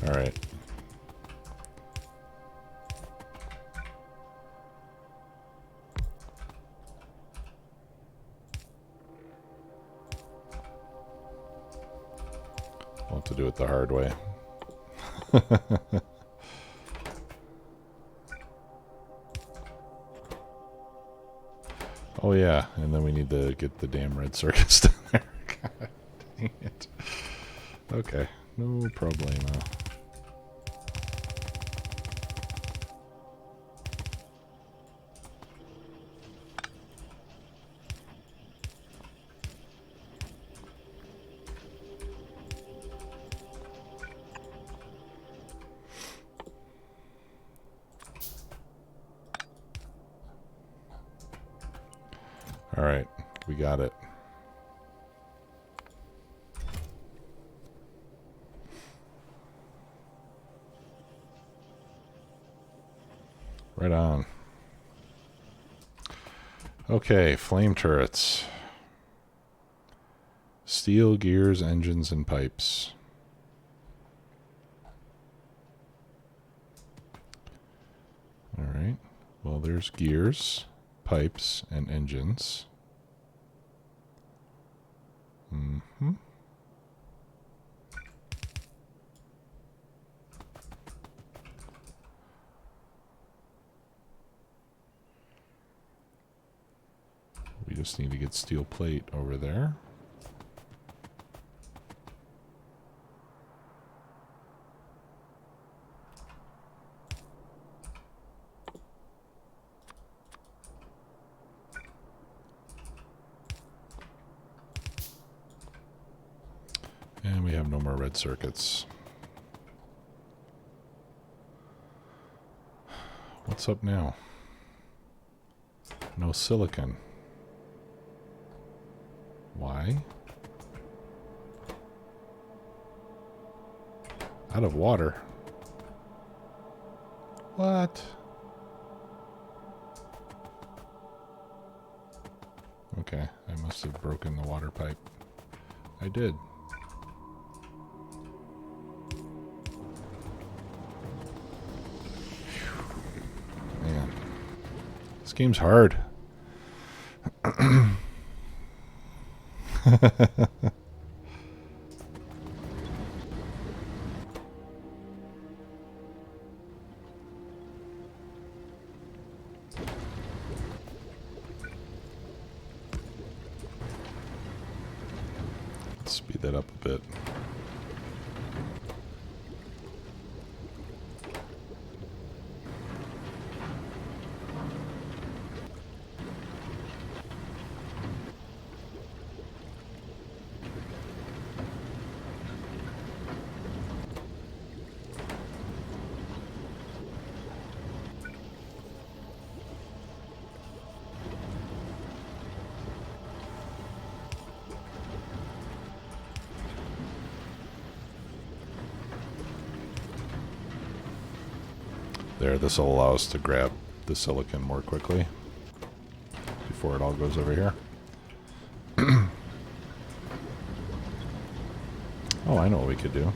Alright. I'll have to do it the hard way. Oh yeah, and then we need to get the damn red circuits down there. God dang it. Okay, no problemo. Alright, we got it. Right on. Okay, flame turrets. Steel, gears, engines, and pipes. Alright, well there's gears, pipes, and engines. Mm-hmm. We just need to get steel plate over there. And we have no more red circuits. What's up now? No silicon. Why? Out of water. What? Okay, I must have broken the water pipe. I did. Man, this game's hard. that up a bit. There, this will allow us to grab the silicon more quickly before it all goes over here. Oh, I know what we could do.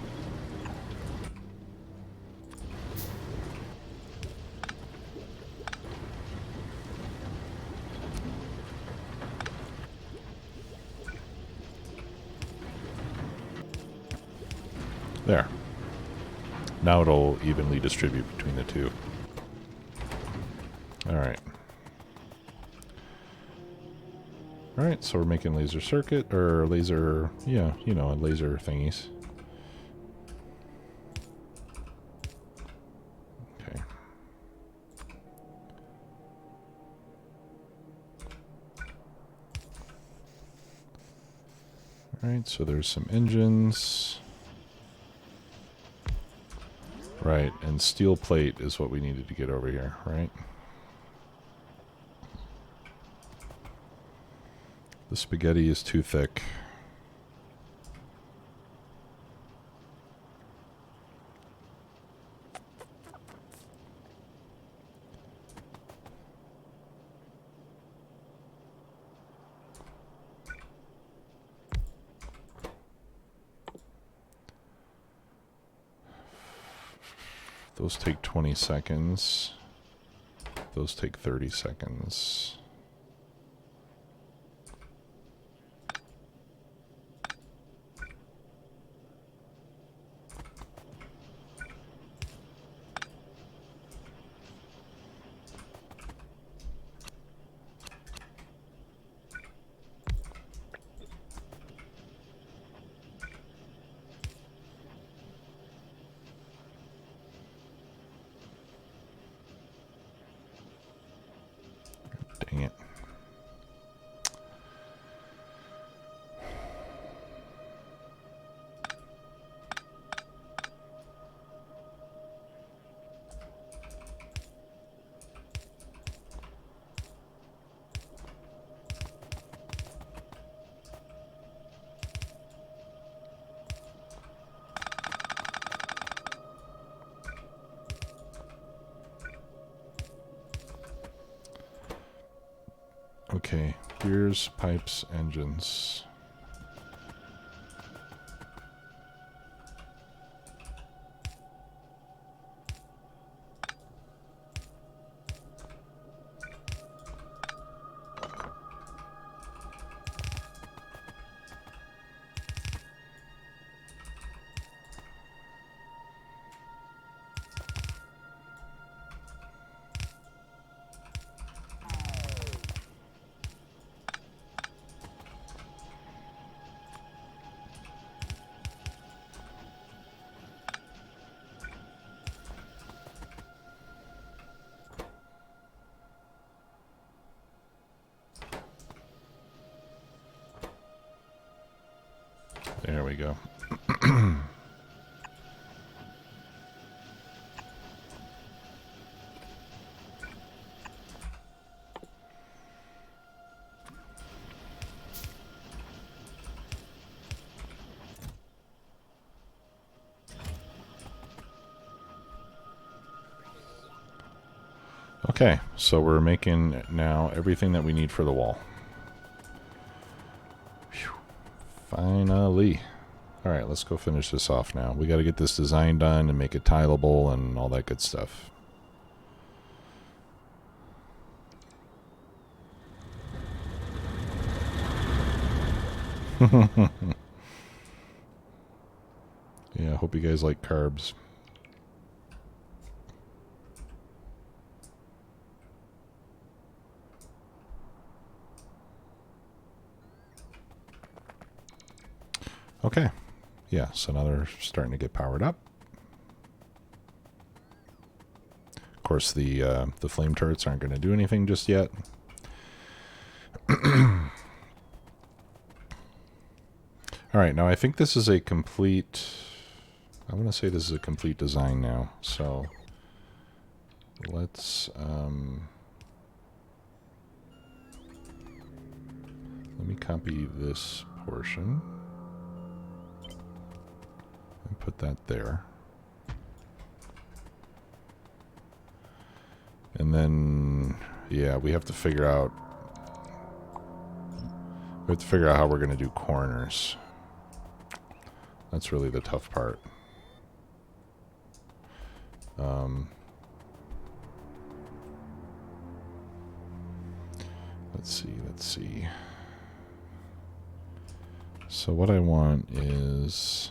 There. Now it'll evenly distribute between the two. Alright. Alright, so we're making laser circuit, or laser, yeah, you know, laser thingies. Okay. Alright, so there's some engines. Right, and steel plate is what we needed to get over here, right? The spaghetti is too thick. Those take 20 seconds. Those take 30 seconds. Dang it. Okay, gears, pipes, engines. There we go. Okay, so we're making now everything that we need for the wall. Whew. Finally. Alright, let's go finish this off now. We got to get this design done and make it tileable and all that good stuff. Yeah, I hope you guys like carbs. Okay, Yeah, so now they're starting to get powered up. Of course, the flame turrets aren't going to do anything just yet. All right, now I think this is a complete... I want to say this is a complete design now. So let's... let me copy this portion and put that there. And then, yeah, we have to figure out... We have to figure out how we're going to do corners. That's really the tough part. Let's see. So what I want is...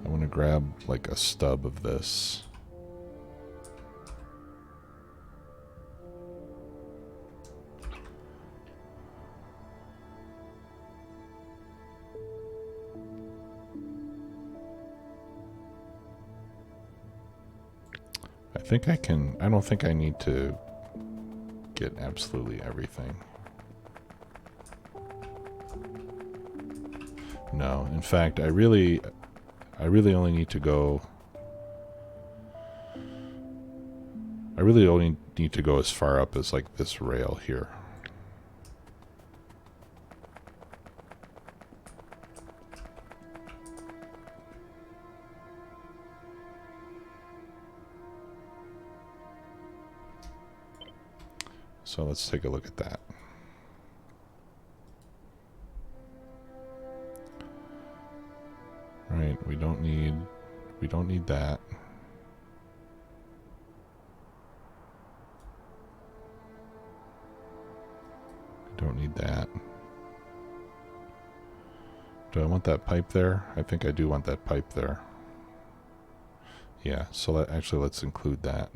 I want to grab like a stub of this. I think I can... I don't think I need to get absolutely everything. No, in fact, I really only need to go... I really only need to go as far up as like this rail here. So let's take a look at that. All right, we don't need that. We don't need that. Do I want that pipe there? I think I do want that pipe there. Yeah, so actually let's include that.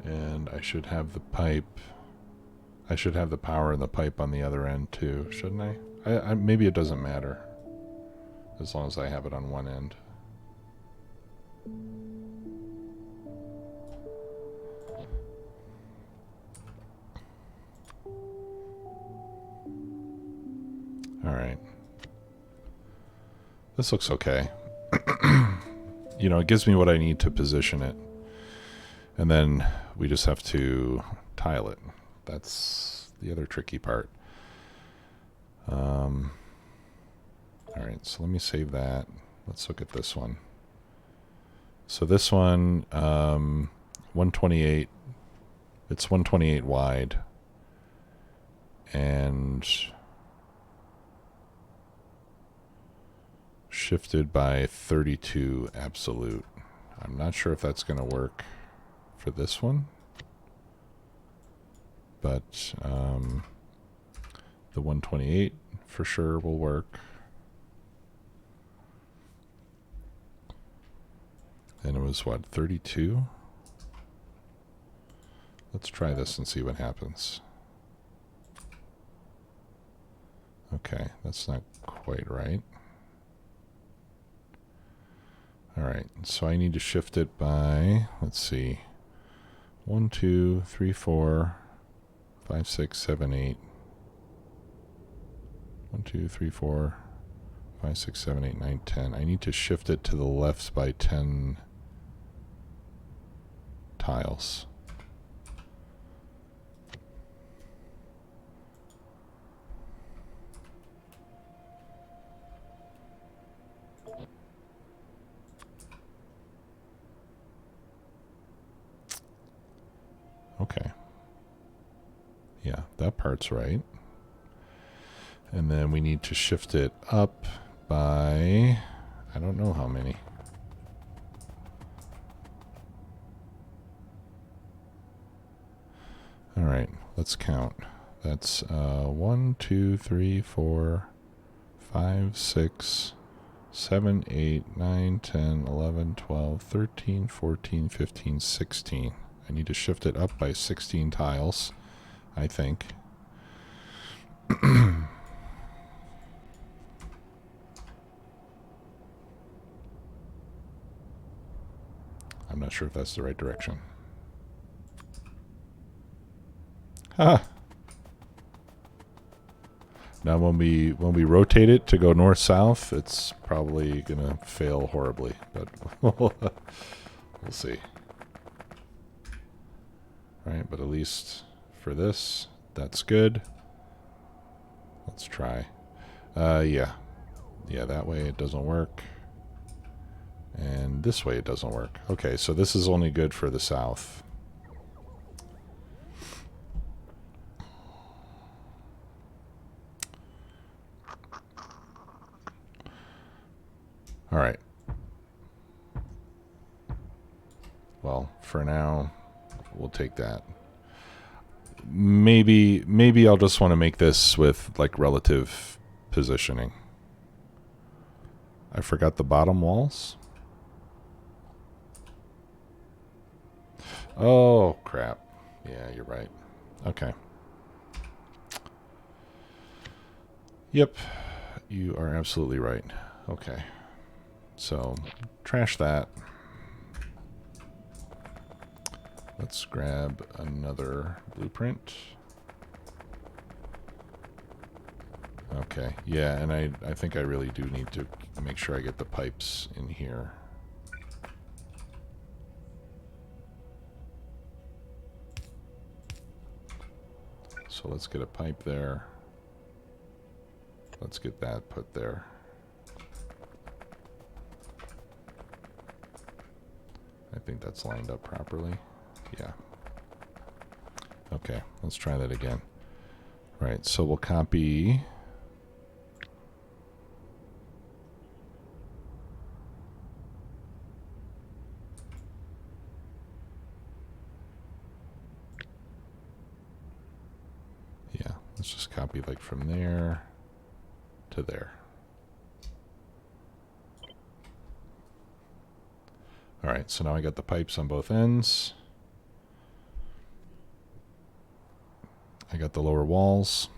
And I should have the pipe. I should have the power in the pipe on the other end too, shouldn't I? Maybe it doesn't matter, as long as I have it on one end. All right. This looks okay. You know, it gives me what I need to position it. And then we just have to tile it. That's the other tricky part. All right, so let me save that. Let's look at this one. So this one, 128. It's 128 wide. And shifted by 32 absolute. I'm not sure if that's going to work for this one, but the 128 for sure will work. And it was what, 32? Let's try this and see what happens. Okay, that's not quite right. All right, so I need to shift it by, let's see, 1, 2, 3, 4, 5, 6, 7, 8. 1, 2, 3, 4, 5, 6, 7, 8, 9, 10. I need to shift it to the left by 10 tiles. Okay. Yeah, that part's right. And then we need to shift it up by, I don't know how many. right, let's count. That's 1, 2, 3, 4, 5, 6, 7, 8, 9, 10, 11, 12, 13, 14, 15, 16. I need to shift it up by 16 tiles, I think. I'm not sure if that's the right direction. Ah! Now when we rotate it to go north-south, it's probably going to fail horribly, but we'll see. Alright, but at least for this, that's good. Let's try. Yeah. Yeah, that way it doesn't work. And this way it doesn't work. Okay, so this is only good for the south. All right. Well, for now, we'll take that. Maybe I'll just want to make this with like relative positioning. I forgot the bottom walls. Oh, crap. Yeah, you're right. Okay. Yep. You are absolutely right. Okay. So, trash that. Let's grab another blueprint. Okay. Yeah, and I think I really do need to make sure I get the pipes in here. So let's get a pipe there. Let's get that put there. I think that's lined up properly. Yeah. Okay, let's try that again. Right, so we'll copy. Yeah, let's just copy like from there to there. All right, so now I got the pipes on both ends. I got the lower walls.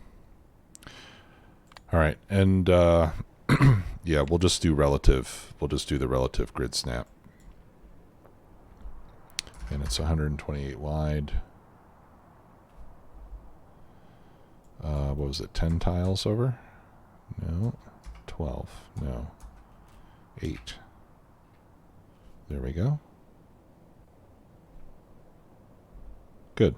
All right, and yeah, we'll just do relative. We'll just do the relative grid snap. And it's 128 wide. What was it, 10 tiles over? No. 12. No. 8. There we go. Good.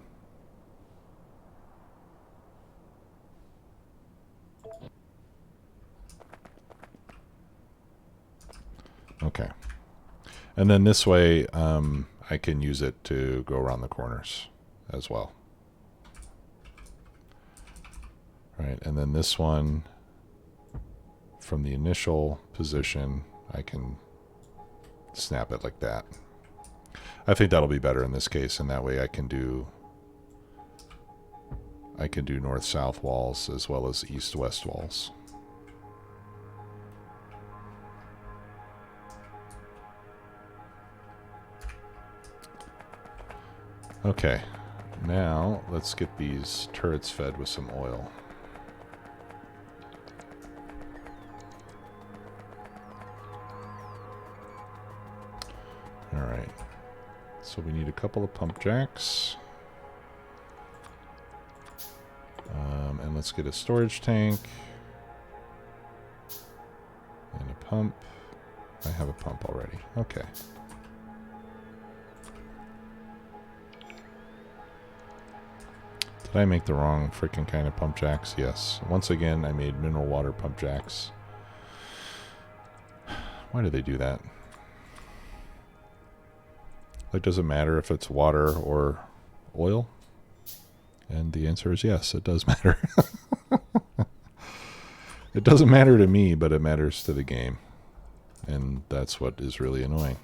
Okay. And then this way, I can use it to go around the corners as well. All right, and then this one, from the initial position, I can snap it like that. I think that'll be better in this case, and that way I can do north-south walls as well as east-west walls. Okay, now let's get these turrets fed with some oil. All right, so we need a couple of pump jacks. And let's get a storage tank and a pump. I have a pump already. Okay. Did I make the wrong freaking kind of pump jacks? Yes. Once again, I made mineral water pump jacks. Why do they do that? Like, does it matter if it's water or oil? And the answer is yes, it does matter. It doesn't matter to me, but it matters to the game. And that's what is really annoying.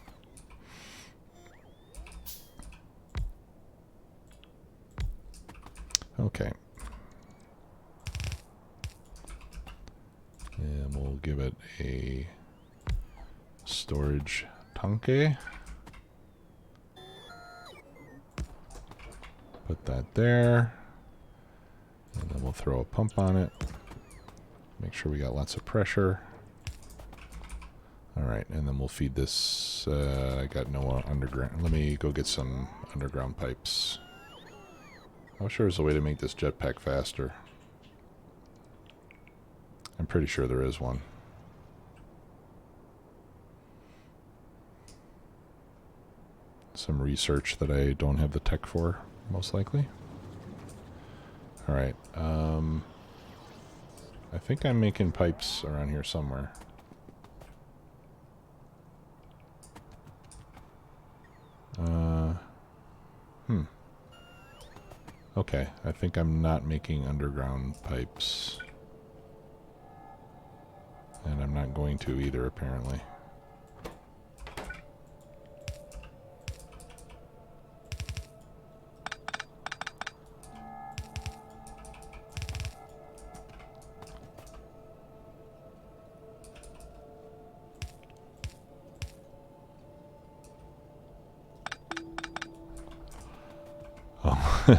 we'll give it a storage tanke. Put that there. And then we'll throw a pump on it. Make sure we got lots of pressure. Alright, and then we'll feed this. I got no underground. Let me go get some underground pipes. I'm sure there's a way to make this jetpack faster. I'm pretty sure there is one. Some research that I don't have the tech for, most likely. Alright, I think I'm making pipes around here somewhere. Okay, I think I'm not making underground pipes. And I'm not going to either, apparently.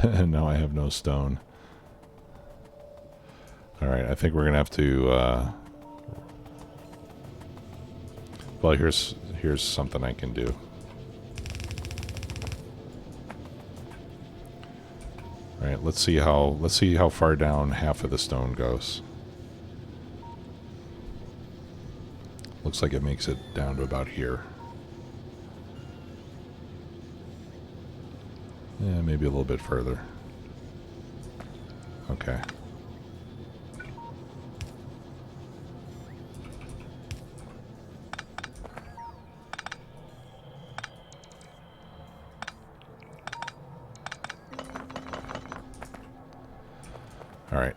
And now I have no stone. Alright, I think we're going to have to... well, here's something I can do. Alright, let's see how far down half of the stone goes. Looks like it makes it down to about here. Yeah, maybe a little bit further. Okay. Alright.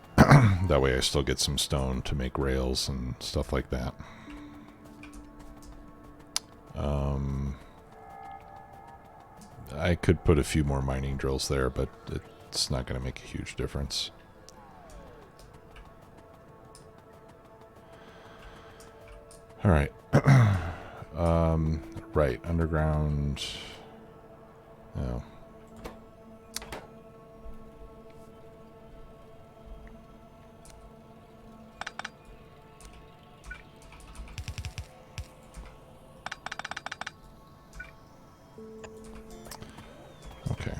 That way I still get some stone to make rails and stuff like that. I could put a few more mining drills there, but it's not going to make a huge difference. Alright. Right, underground... Oh. Okay.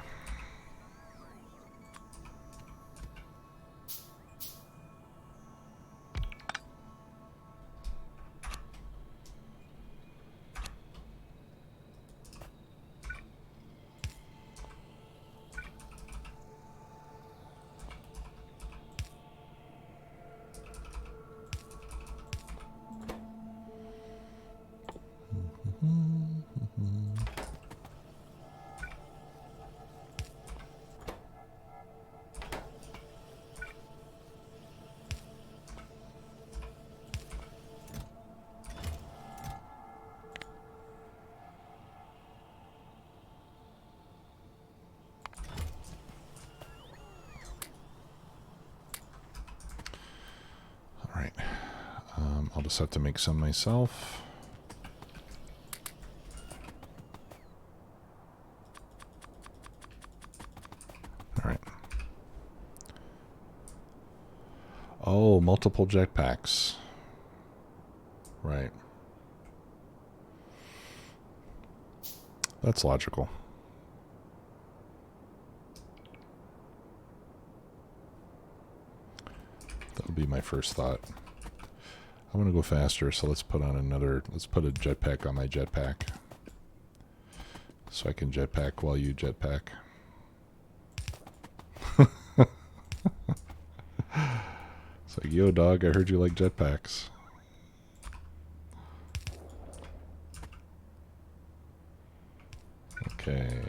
I'll just have to make some myself. Alright. Oh, multiple jetpacks. Right. That's logical. That would be my first thought. I want to go faster, so let's put a jetpack on my jetpack. So I can jetpack while you jetpack. It's like, yo dog, I heard you like jetpacks. Okay.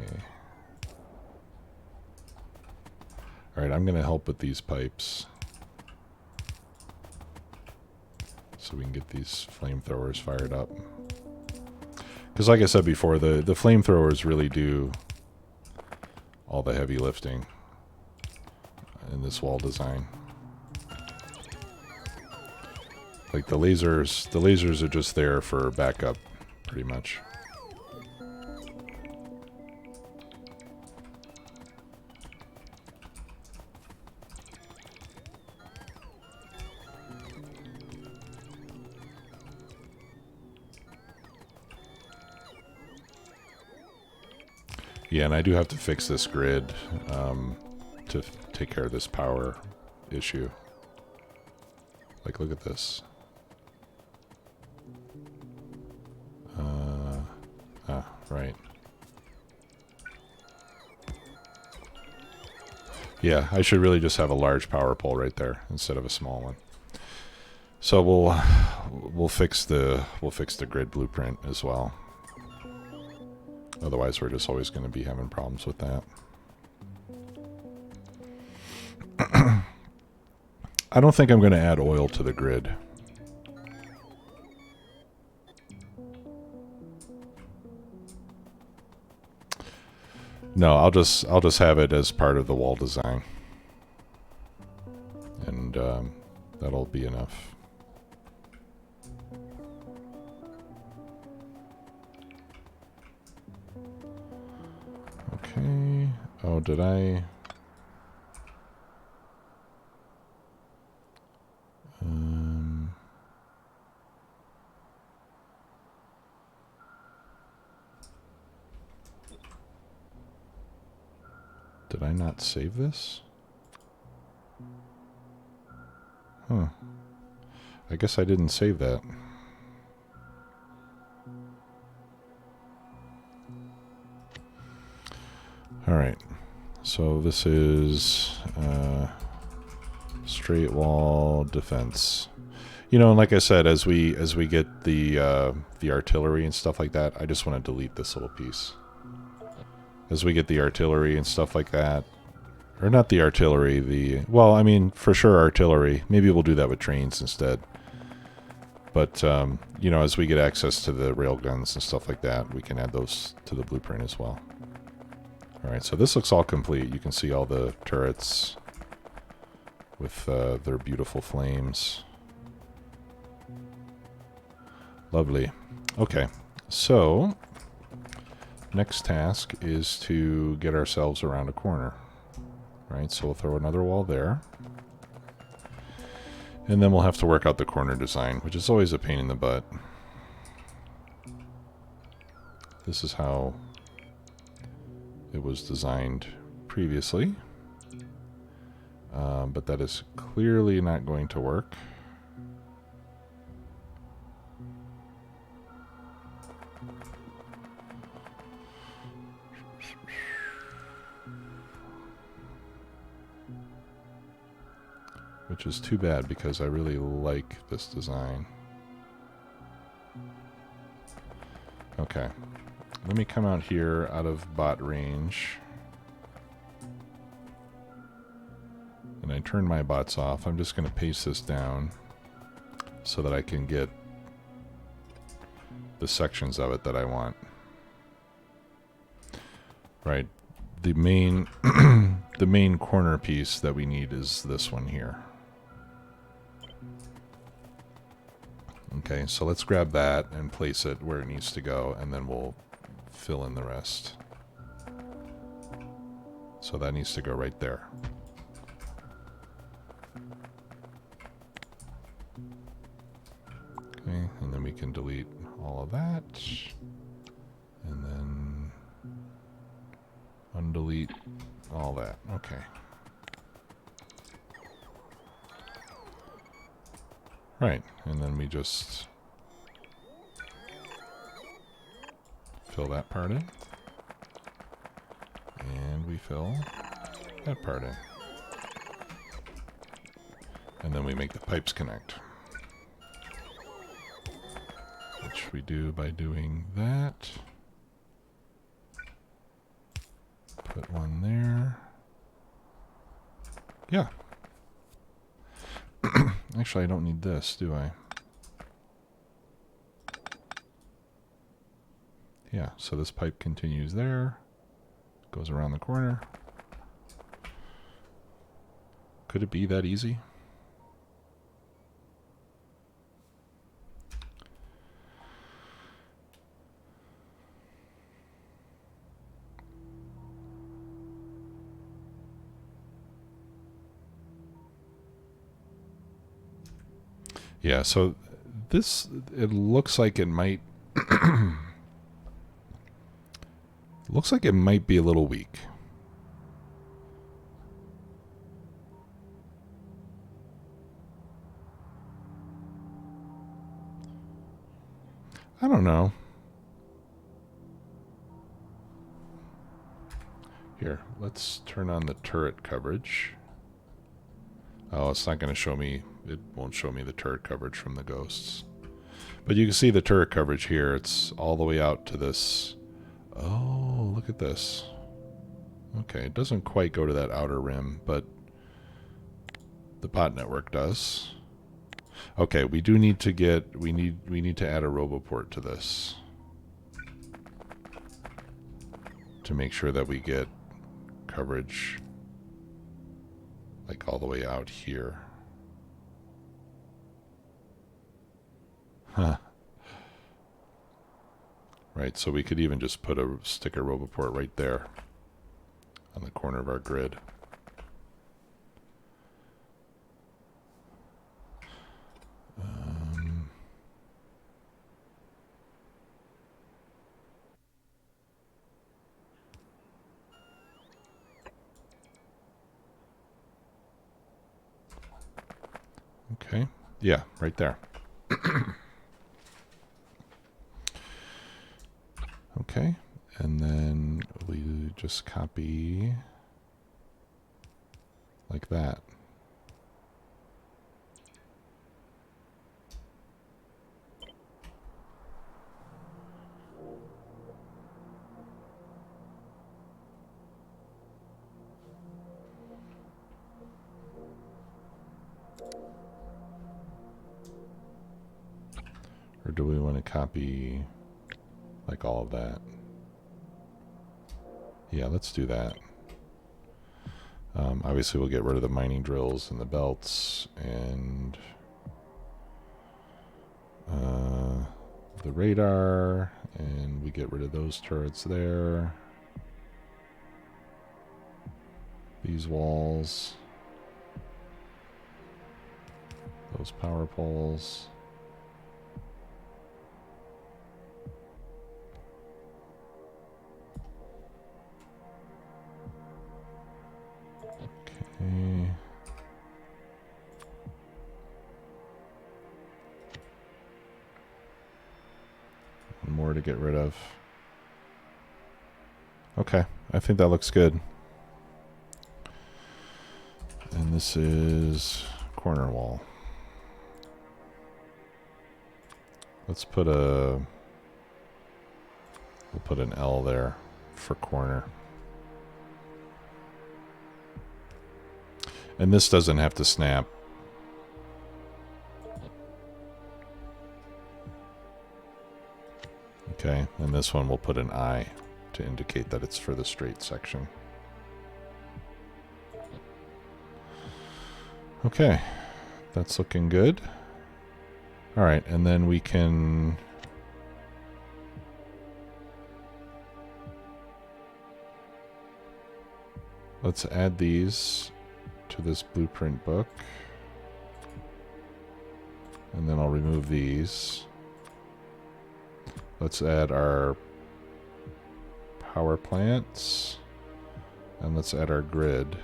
Alright, I'm going to help with these pipes. So we can get these flamethrowers fired up. Because like I said before, the flamethrowers really do all the heavy lifting in this wall design. Like the lasers are just there for backup, pretty much. Yeah, and I do have to fix this grid to take care of this power issue. Like, look at this. Right. Yeah, I should really just have a large power pole right there instead of a small one. So we'll fix the grid blueprint as well. Otherwise, we're just always going to be having problems with that. I don't think I'm going to add oil to the grid. No, I'll just have it as part of the wall design, and that'll be enough. Okay. Oh, did I? Did I not save this? Huh. I guess I didn't save that. Alright. So this is straight wall defense. You know, and like I said, as we get the artillery and stuff like that, I just want to delete this little piece. As we get the artillery and stuff like that, or not the artillery, well, I mean, for sure artillery. Maybe we'll do that with trains instead. But, you know, as we get access to the rail guns and stuff like that, we can add those to the blueprint as well. Alright, so this looks all complete. You can see all the turrets with their beautiful flames. Lovely. Okay, so next task is to get ourselves around a corner. Right, so we'll throw another wall there. And then we'll have to work out the corner design, which is always a pain in the butt. This is how it was designed previously. But that is clearly not going to work. Which is too bad because I really like this design. Okay. Let me come out here out of bot range. And I turn my bots off. I'm just going to paste this down so that I can get the sections of it that I want. Right. The main the main corner piece that we need is this one here. Okay, so let's grab that and place it where it needs to go, and then we'll fill in the rest. So that needs to go right there. Okay, and then we can delete all of that. And then undelete all that. Okay. Right, and then we just fill that part in. And we fill that part in. And then we make the pipes connect. Which we do by doing that. Put one there. Yeah. Actually, I don't need this, do I? Yeah, so this pipe continues there. Goes around the corner. Could it be that easy? Yeah, so this, it looks like it might looks like it might be a little weak. I don't know. Here, let's turn on the turret coverage. Oh, it's not going to show me, it won't show me the turret coverage from the ghosts. But you can see the turret coverage here. It's all the way out to this. Oh, look at this. Okay, it doesn't quite go to that outer rim, but the bot network does. Okay, we do need to get, we need to add a roboport to this to make sure that we get coverage like all the way out here. Huh. Right, so we could even just put a sticker roboport right there on the corner of our grid. Okay, yeah, right there. Okay, and then we just copy like that. Or do we want to copy like all of that? Yeah, let's do that. Obviously, we'll get rid of the mining drills and the belts and the radar, and we get rid of those turrets there. These walls. Those power poles. Okay. One more to get rid of. Okay, I think that looks good. And this is corner wall. Let's put a... We'll put an L there for corner. And this doesn't have to snap. Okay, and this one we'll put an I to indicate that it's for the straight section. Okay, that's looking good. All right, and then we can... Let's add these to this blueprint book. And then I'll remove these. Let's add our power plants. And let's add our grid.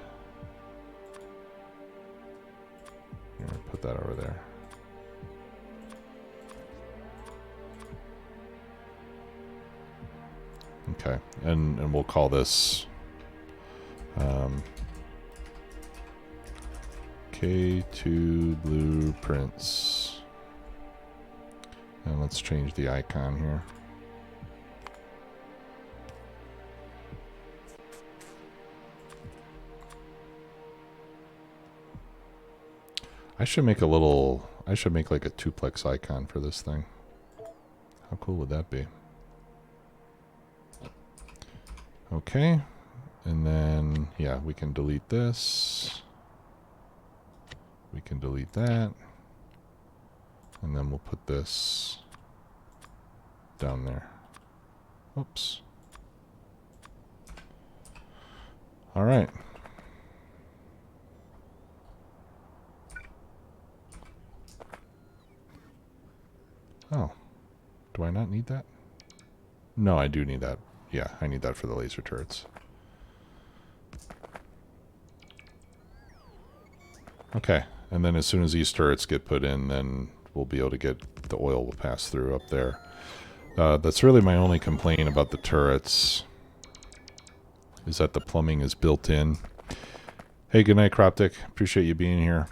Here, put that over there. Okay, and we'll call this K2 blueprints. And let's change the icon here. I should make like a duplex icon for this thing. How cool would that be? Okay. And then, yeah, we can delete this. We can delete that. And then we'll put this down there. Oops. All right. Oh, do I not need that? No, I do need that. Yeah, I need that for the laser turrets. Okay, and then as soon as these turrets get put in, then we'll be able to get the oil will pass through up there. That's really my only complaint about the turrets, is that the plumbing is built in. Hey, good night, Croptic. Appreciate you being here.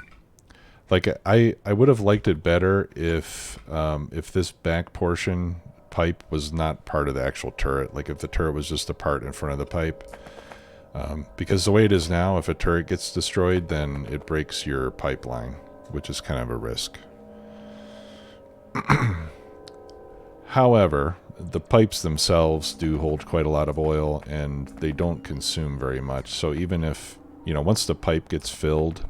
Like, I would have liked it better if this back portion pipe was not part of the actual turret. Like, if the turret was just a part in front of the pipe. Because the way it is now, if a turret gets destroyed, then it breaks your pipeline, which is kind of a risk. However, the pipes themselves do hold quite a lot of oil, and they don't consume very much. So even if, once the pipe gets filled,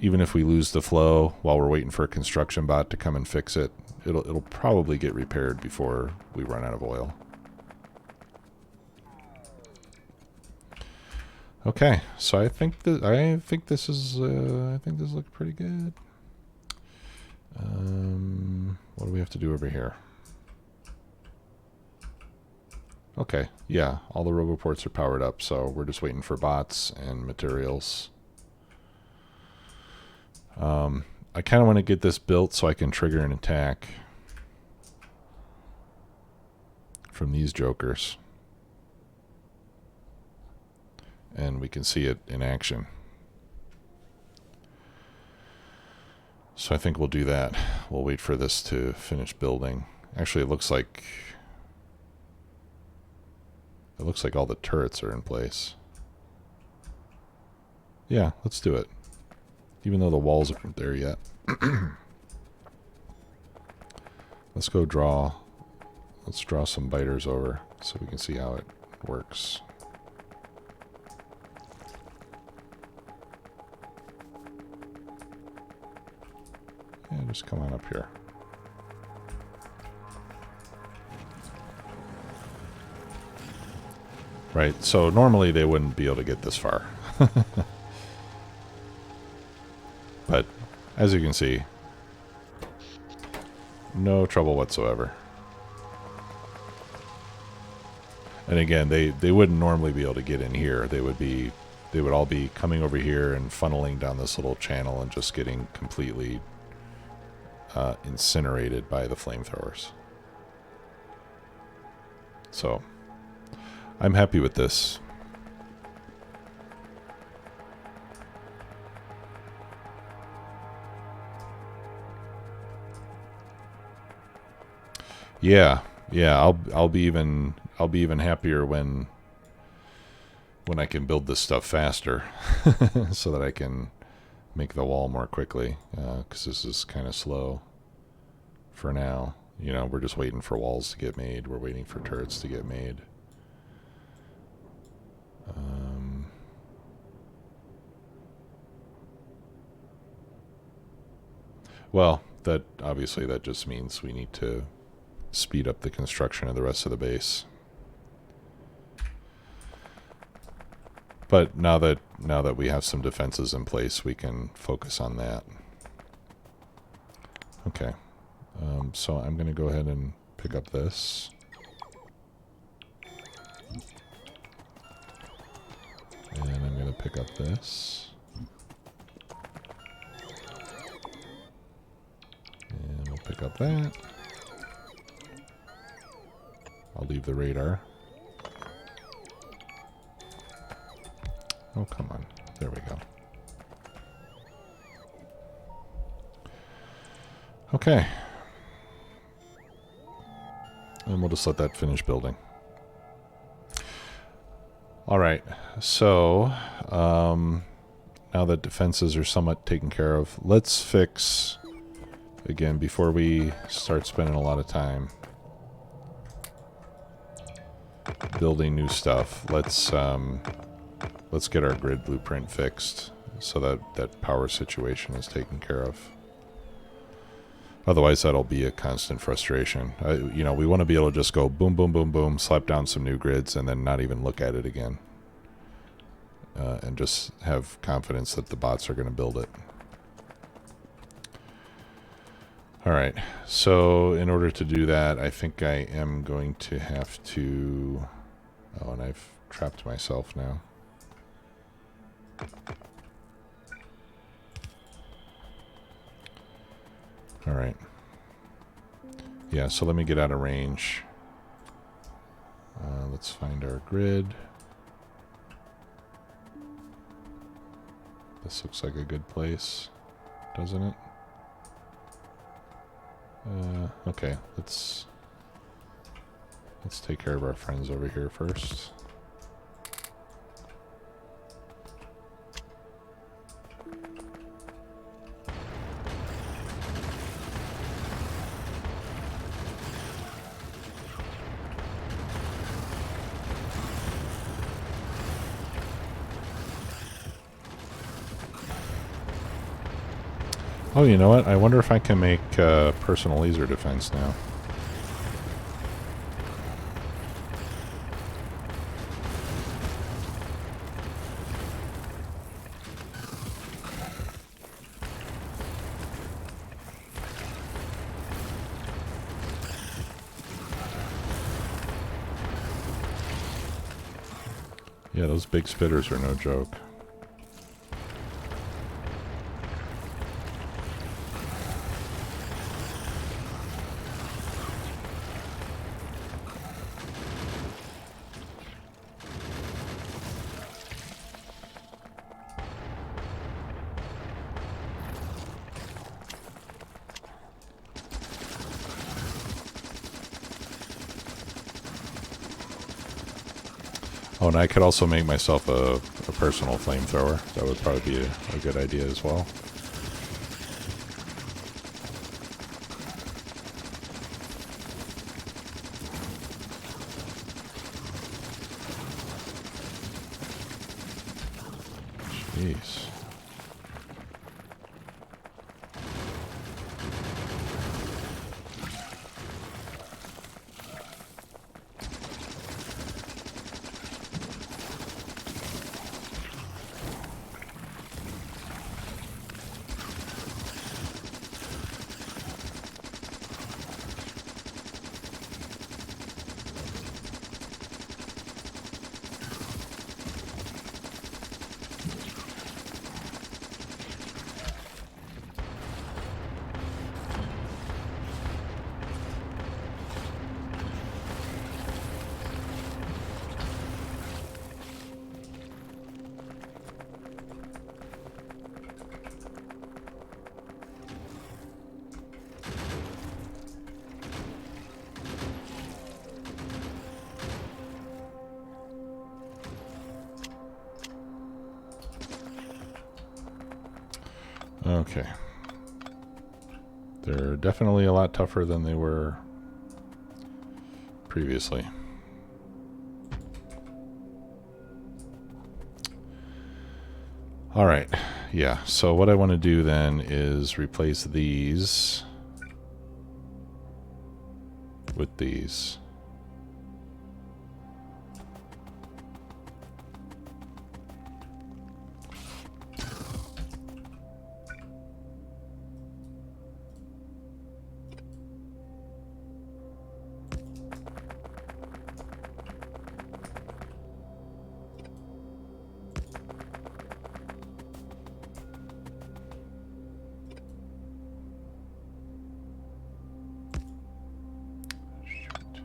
even if we lose the flow while we're waiting for a construction bot to come and fix it, it'll probably get repaired before we run out of oil. Okay, so I think this looks pretty good. What do we have to do over here? Okay, yeah, all the roboports are powered up, so we're just waiting for bots and materials. I kind of want to get this built so I can trigger an attack from these jokers. And we can see it in action. So I think we'll do that. We'll wait for this to finish building. Actually, it looks like all the turrets are in place. Yeah, let's do it. Even though the walls aren't there yet. Let's go draw. Let's draw some biters over so we can see how it works. Yeah, just come on up here. Right, so normally they wouldn't be able to get this far. But, as you can see, no trouble whatsoever. And again, they wouldn't normally be able to get in here. They would all be coming over here and funneling down this little channel and just getting completely incinerated by the flamethrowers. So, I'm happy with this. Yeah, I'll be even happier when I can build this stuff faster, so that I can make the wall more quickly. Because this is kind of slow for now. We're just waiting for walls to get made. We're waiting for turrets to get made. Well, that just means we need to speed up the construction of the rest of the base. But now that we have some defenses in place, we can focus on that. Okay. So I'm going to go ahead and pick up this. And I'm going to pick up this. And we'll pick up that. I'll leave the radar. Oh, come on. There we go. Okay. And we'll just let that finish building. Alright, so now that defenses are somewhat taken care of, let's fix, again, before we start spending a lot of time building new stuff, let's get our grid blueprint fixed so that power situation is taken care of. Otherwise, that'll be a constant frustration. We want to be able to just go boom, boom, boom, boom, slap down some new grids, and then not even look at it again. And just have confidence that the bots are going to build it. All Alright, so in order to do that, I think I am going to have to... Oh, and I've trapped myself now. Alright. Yeah, so let me get out of range. Let's find our grid. This looks like a good place, doesn't it? Okay, let's take care of our friends over here first. Oh, you know what? I wonder if I can make personal laser defense now. Yeah, those big spitters are no joke. Oh, and I could also make myself a personal flamethrower. That would probably be a good idea as well. Jeez. Okay. They're definitely a lot tougher than they were previously. Alright, yeah, so what I want to do then is replace these with these. Shoot.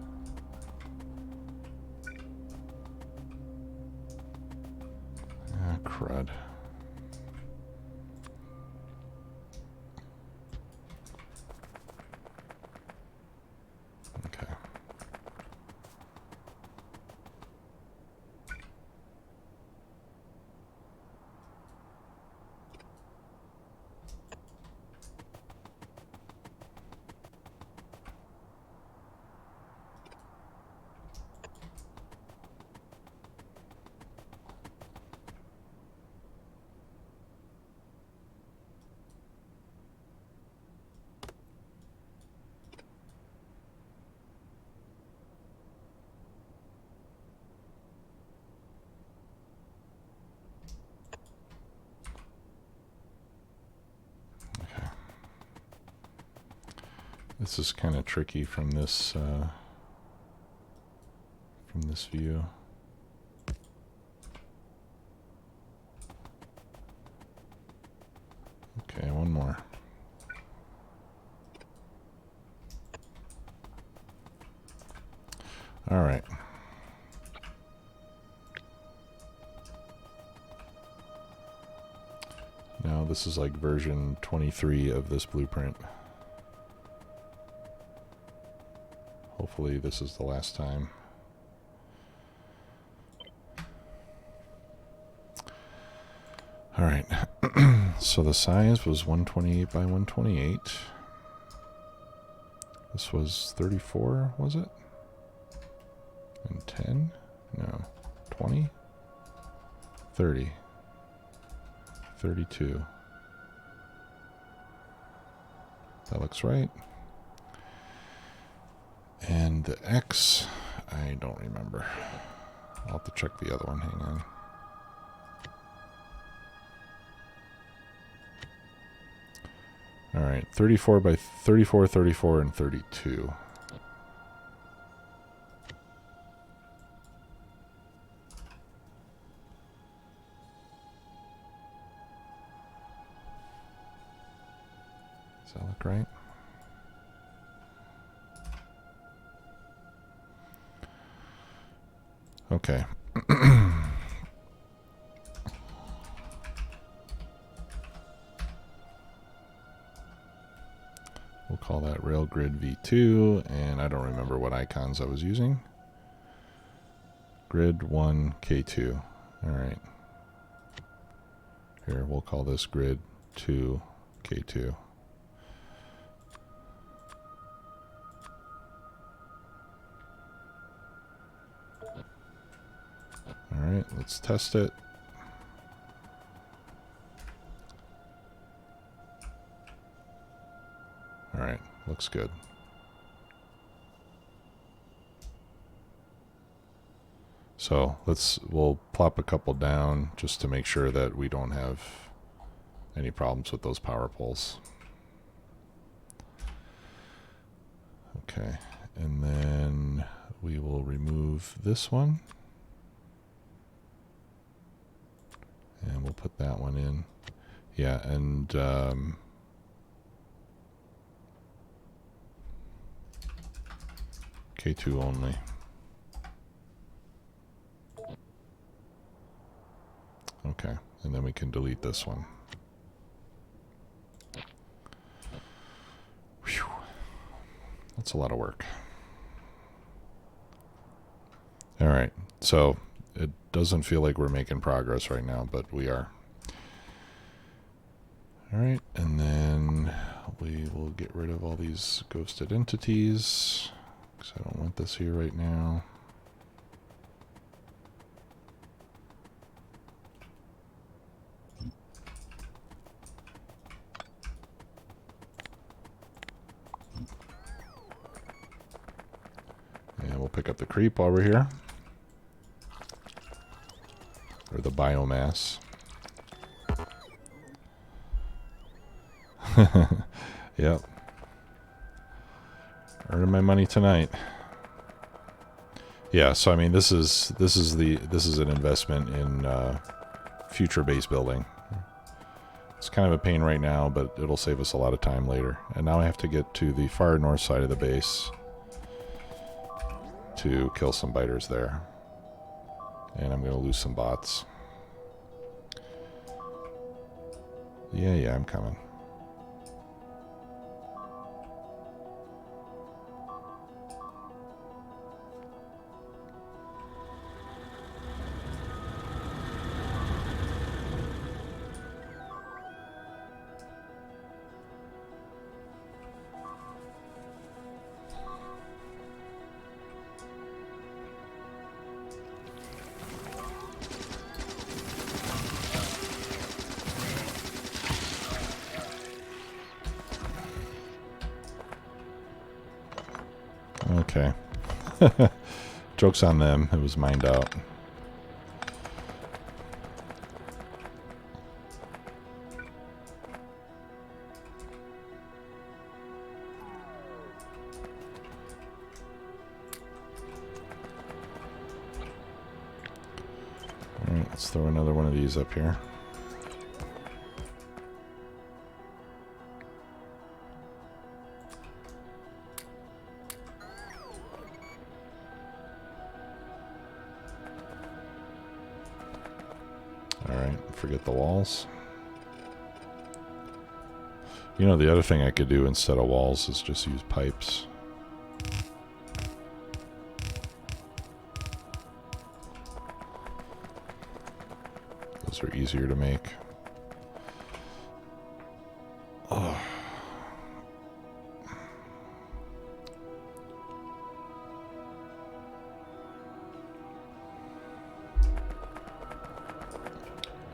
This is kind of tricky from this view. Okay, one more. All right. Now this is like version 23 of this blueprint. Hopefully this is the last time. All right. So the size was 128 by 128. This was 34, was it? And 10? No. 20? 30. 32. That looks right. And the X, I don't remember. I'll have to check the other one. Hang on. All right, 34 by 34, 34, and 32. Does that look right? Okay. We'll call that rail grid V2, and I don't remember what icons I was using. Grid 1 K2. All right. Here, we'll call this grid 2 K2. All right, let's test it. All right, looks good. So we'll plop a couple down just to make sure that we don't have any problems with those power poles. Okay, and then we will remove this one. And we'll put that one in. Yeah, and K2 only. Okay, and then we can delete this one. Whew. That's a lot of work. All right, so it doesn't feel like we're making progress right now, but we are. All right, and then we will get rid of all these ghosted entities, because I don't want this here right now. And we'll pick up the creep while we're here. Or the biomass. Yep. Earning my money tonight. Yeah, so I mean this is an investment in future base building. It's kind of a pain right now, but it'll save us a lot of time later. And now I have to get to the far north side of the base to kill some biters there. And I'm going to lose some bots. Yeah, I'm coming. Okay. Joke's on them. It was mined out. Let's throw another one of these up here. Alright, forget the walls. You know, the other thing I could do instead of walls is just use pipes. Those are easier to make. Oh.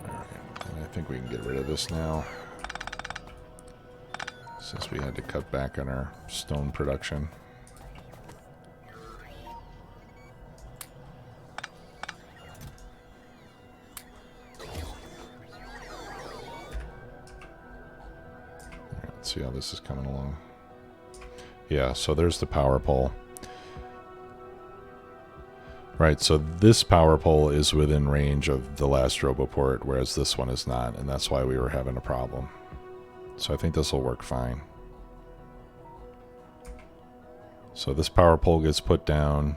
I think we can get rid of this now, since we had to cut back on our stone production. Let's see how this is coming along. Yeah, so there's the power pole. Right, so this power pole is within range of the last Roboport, whereas this one is not, and that's why we were having a problem. So I think this will work fine. So this power pole gets put down.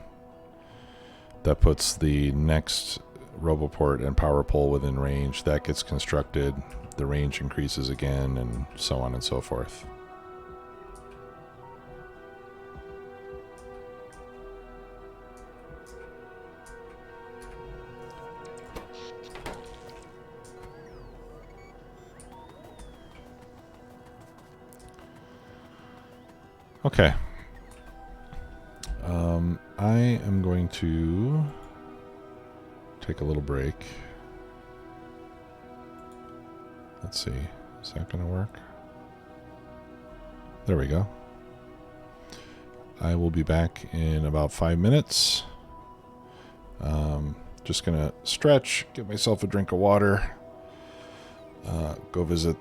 That puts the next Roboport and power pole within range. That gets constructed. The range increases again, and so on and so forth. Okay. I am going to take a little break. Let's see. Is that going to work? There we go. I will be back in about 5 minutes. Just going to stretch, get myself a drink of water, go visit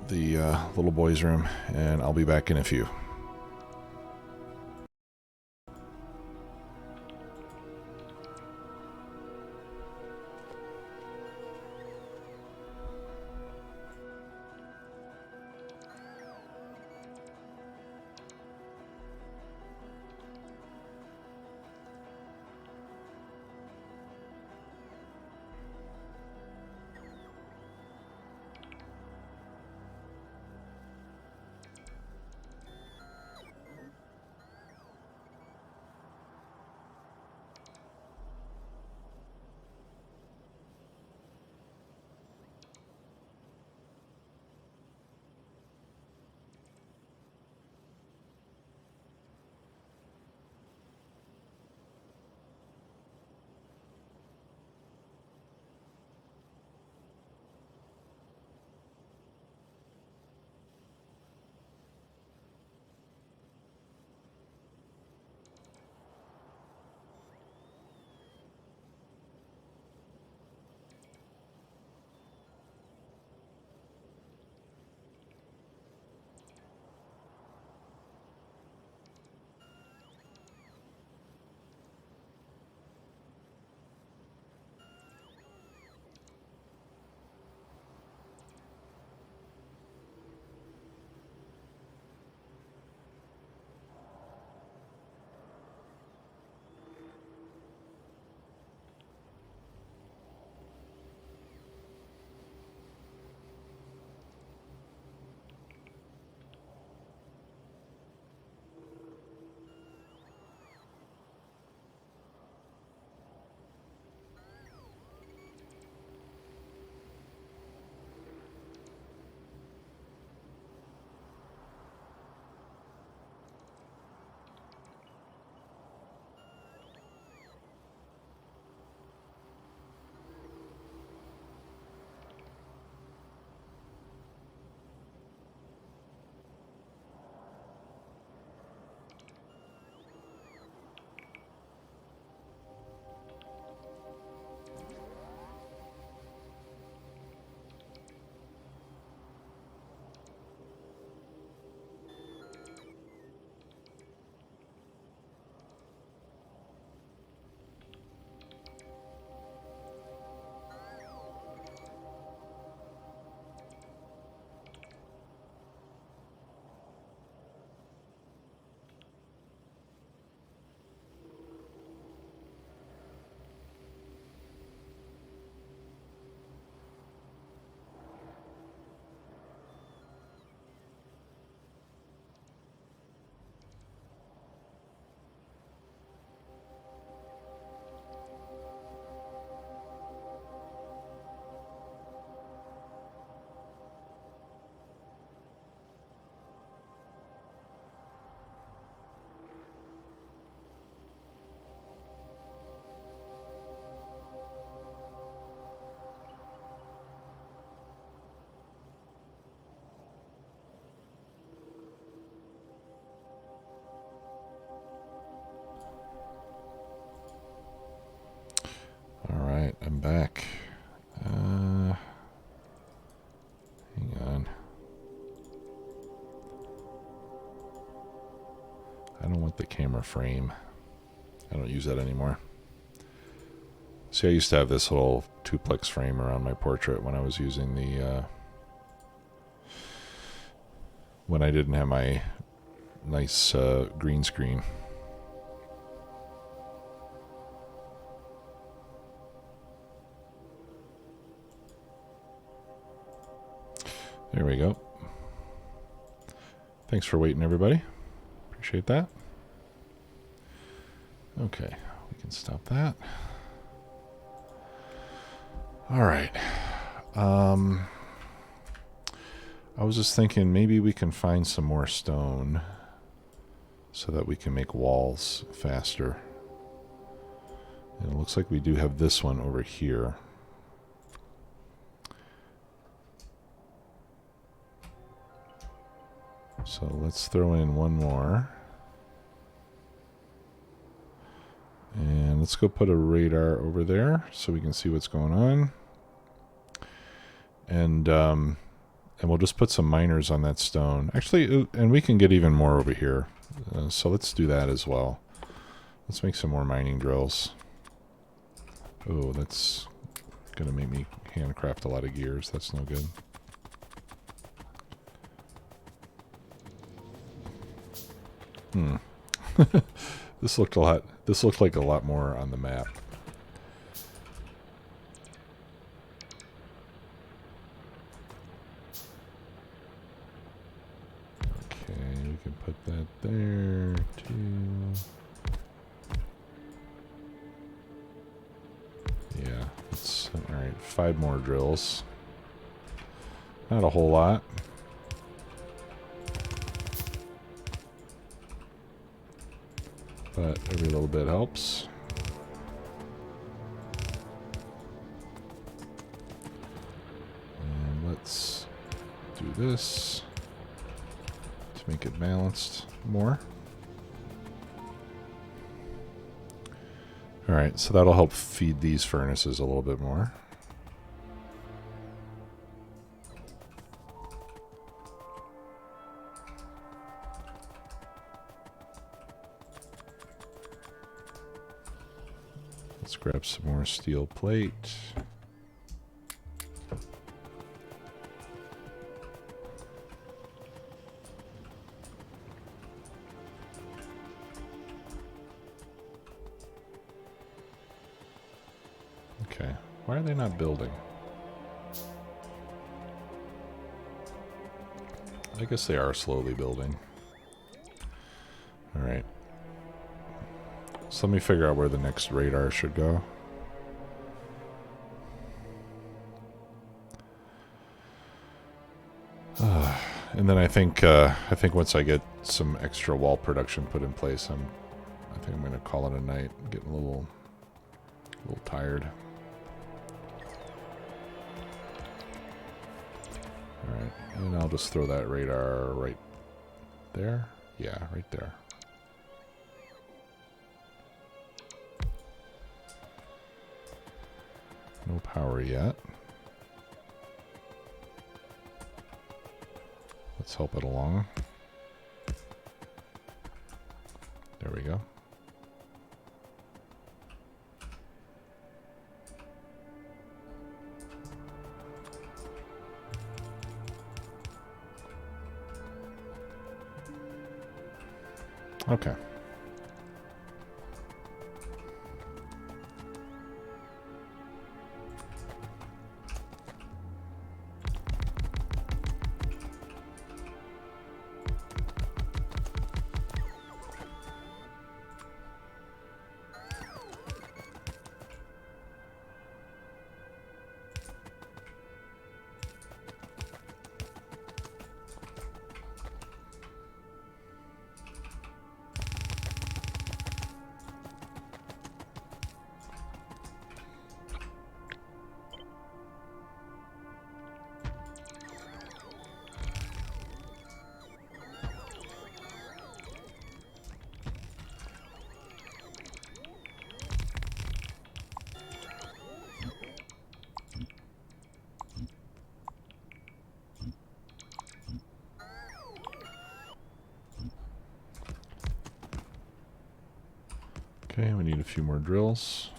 the little boy's room, and I'll be back in a few. back. Hang on. I don't want the camera frame. I don't use that anymore. See, I used to have this little duplex frame around my portrait when I was using the... when I didn't have my nice green screen. There we go. Thanks for waiting, everybody. Appreciate that. Okay, we can stop that. All right. I was just thinking maybe we can find some more stone so that we can make walls faster. And it looks like we do have this one over here. So let's throw in one more. And let's go put a radar over there so we can see what's going on. And we'll just put some miners on that stone. Actually, and we can get even more over here. So let's do that as well. Let's make some more mining drills. Oh, that's going to make me handcraft a lot of gears. That's no good. This looked like a lot more on the map. Okay, we can put that there too. Yeah, it's all right. 5 more drills. Not a whole lot. But every little bit helps. And let's do this to make it balanced more. Alright, so that'll help feed these furnaces a little bit more. Let's grab some more steel plate. Okay, why are they not building? I guess they are slowly building. All right. So let me figure out where the next radar should go. And then I think once I get some extra wall production put in place, I think I'm going to call it a night. I'm getting a little tired. All right, and I'll just throw that radar right there. Yeah, right there. No power yet. Let's help it along. There we go. Okay. Okay, we need a few more drills.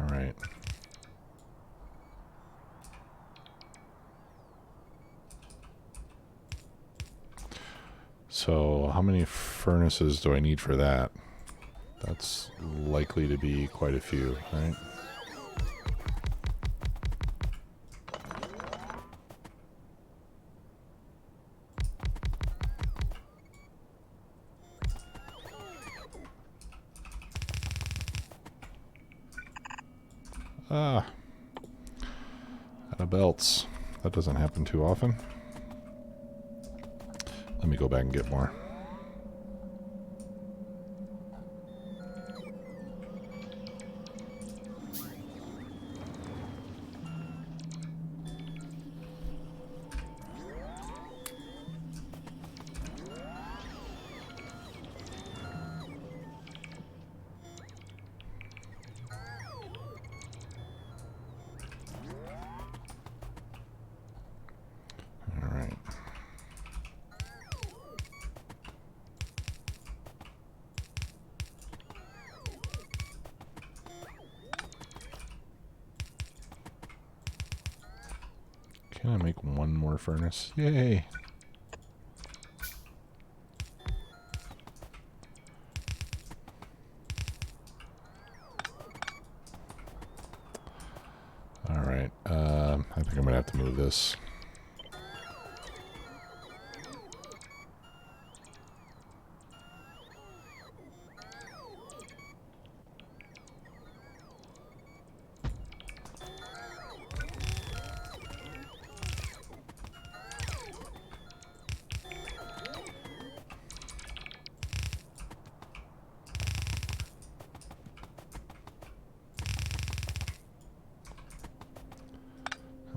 All right. So how many furnaces do I need for that? That's likely to be quite a few, right? Ah, out of belts. That doesn't happen too often. Let me go back and get more. All right. Can I make one more furnace? Yay! All right. I think I'm gonna have to move this.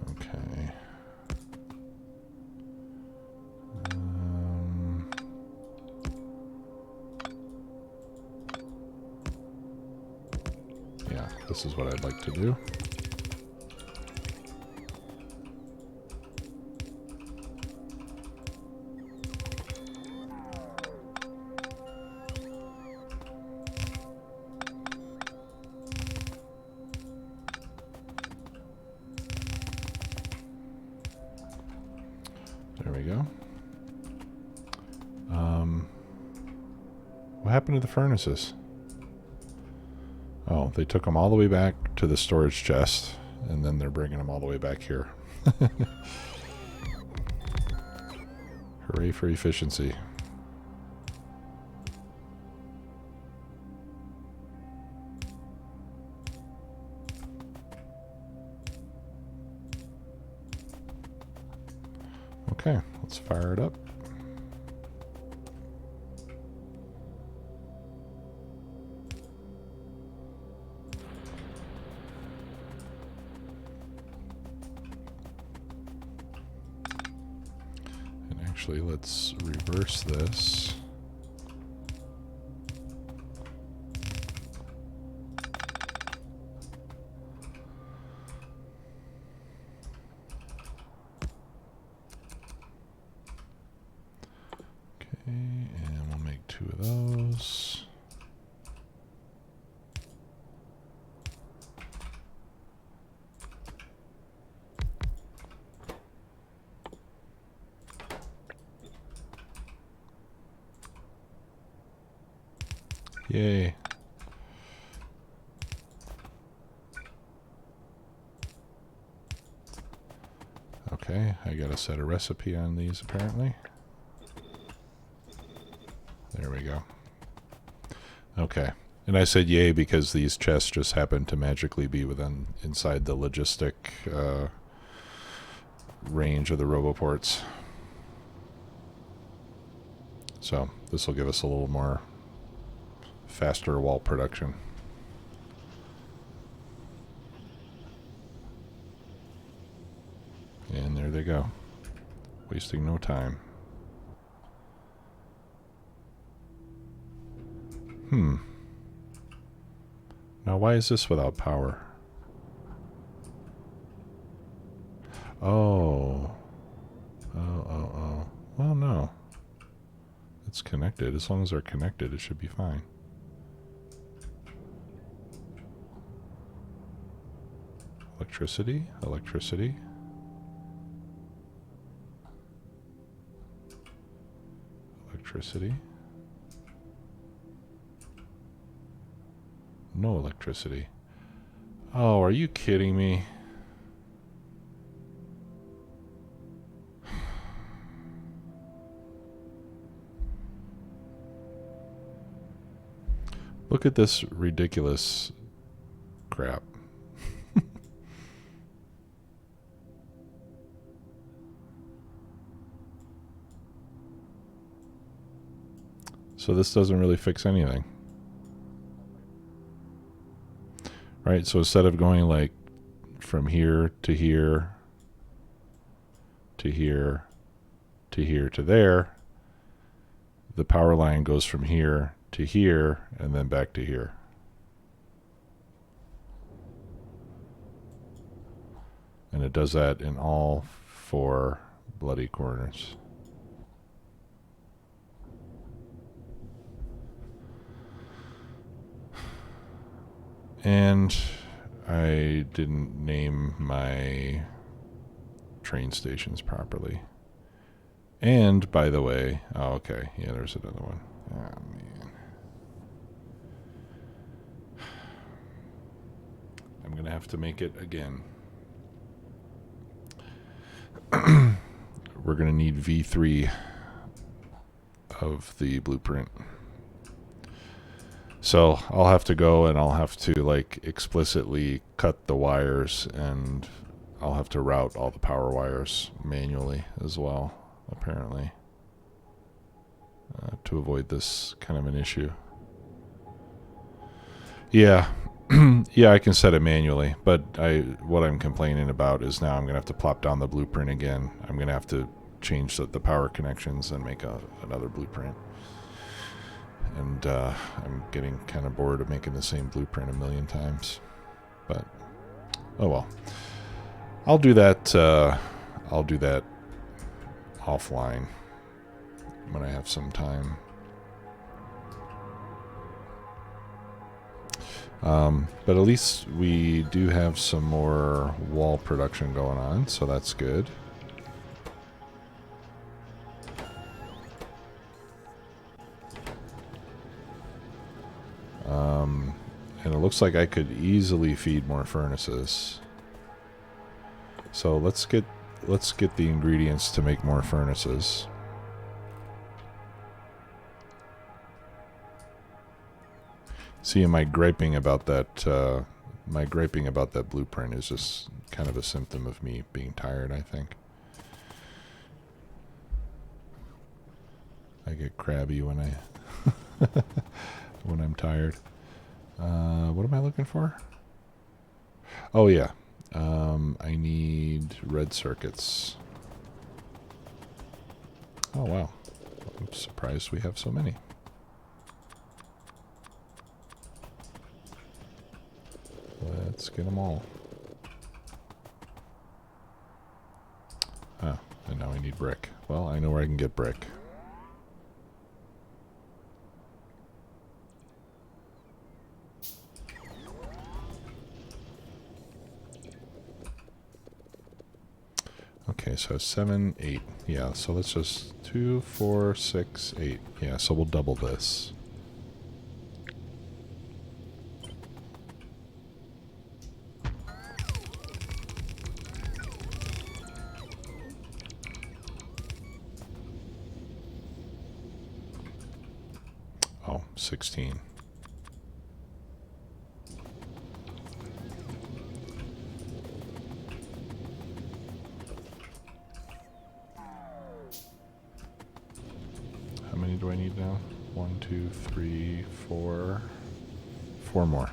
Okay. Yeah, this is what I'd like to do. There we go. What happened to the furnaces? Oh, they took them all the way back to the storage chest, and then they're bringing them all the way back here. Hooray for efficiency. Okay, let's fire it up. And actually, let's reverse this. Okay, and we'll make 2 of those. Yay. Okay, I gotta set a recipe on these apparently. There we go. Okay. And I said yay because these chests just happen to magically be inside the logistic range of the roboports. So this will give us a little more faster wall production. And there they go. Wasting no time. Now why is this without power? Oh. Well, no. It's connected. As long as they're connected, it should be fine. Electricity. Electricity. Electricity. No electricity. Oh, are you kidding me? Look at this ridiculous crap. So this doesn't really fix anything. Right, so instead of going like from here to here to here to here to there, the power line goes from here to here and then back to here. And it does that in all 4 bloody corners. And I didn't name my train stations properly. And, by the way, oh, okay, yeah, there's another one. Oh, man. I'm going to have to make it again. We're going to need V3 of the blueprint. So I'll have to go and I'll have to like explicitly cut the wires, and I'll have to route all the power wires manually as well, apparently, to avoid this kind of an issue. Yeah. Yeah, I can set it manually, but what I'm complaining about is now I'm going to have to plop down the blueprint again. I'm going to have to change the power connections and make another blueprint. And I'm getting kind of bored of making the same blueprint a million times. But, oh well. I'll do that offline when I have some time. But at least we do have some more wall production going on, so that's good. And it looks like I could easily feed more furnaces. So let's get the ingredients to make more furnaces. See, my griping about that blueprint is just kind of a symptom of me being tired, I think. I get crabby when when I'm tired. What am I looking for? Oh yeah, I need red circuits. Oh wow, I'm surprised we have so many. Let's get them all. Oh, and now I need brick. Well, I know where I can get brick. Okay, so 7, 8. Yeah, so let's just 2, 4, 6, 8. Yeah, so we'll double this. Oh, 16. How many do I need now? 1, 2, 3, 4. 4 more.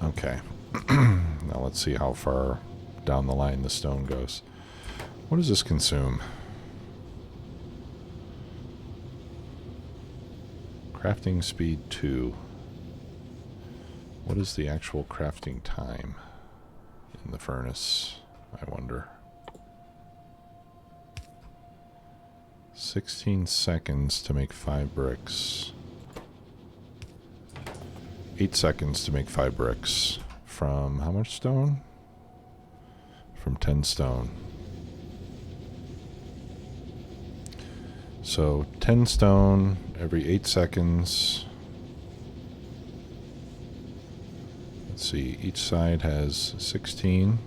Okay. Now let's see how far down the line the stone goes. What does this consume? Crafting speed 2. What is the actual crafting time in the furnace, I wonder? 16 seconds to make 5 bricks. 8 seconds to make 5 bricks. From how much stone? From 10 stone. So 10 stone every 8 seconds. Let's see, each side has 16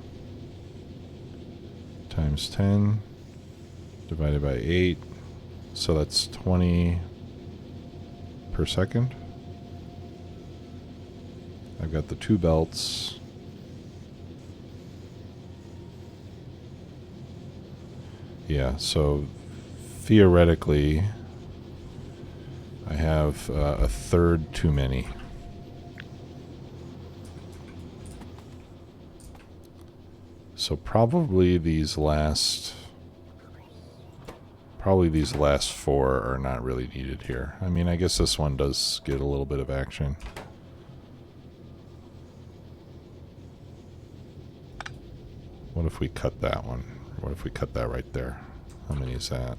times 10 divided by 8. So that's 20 per second. I've got the 2 belts. Yeah, so theoretically, I have a third too many. So probably these last 4 are not really needed here. I mean, I guess this one does get a little bit of action. What if we cut that one? What if we cut that right there? How many is that?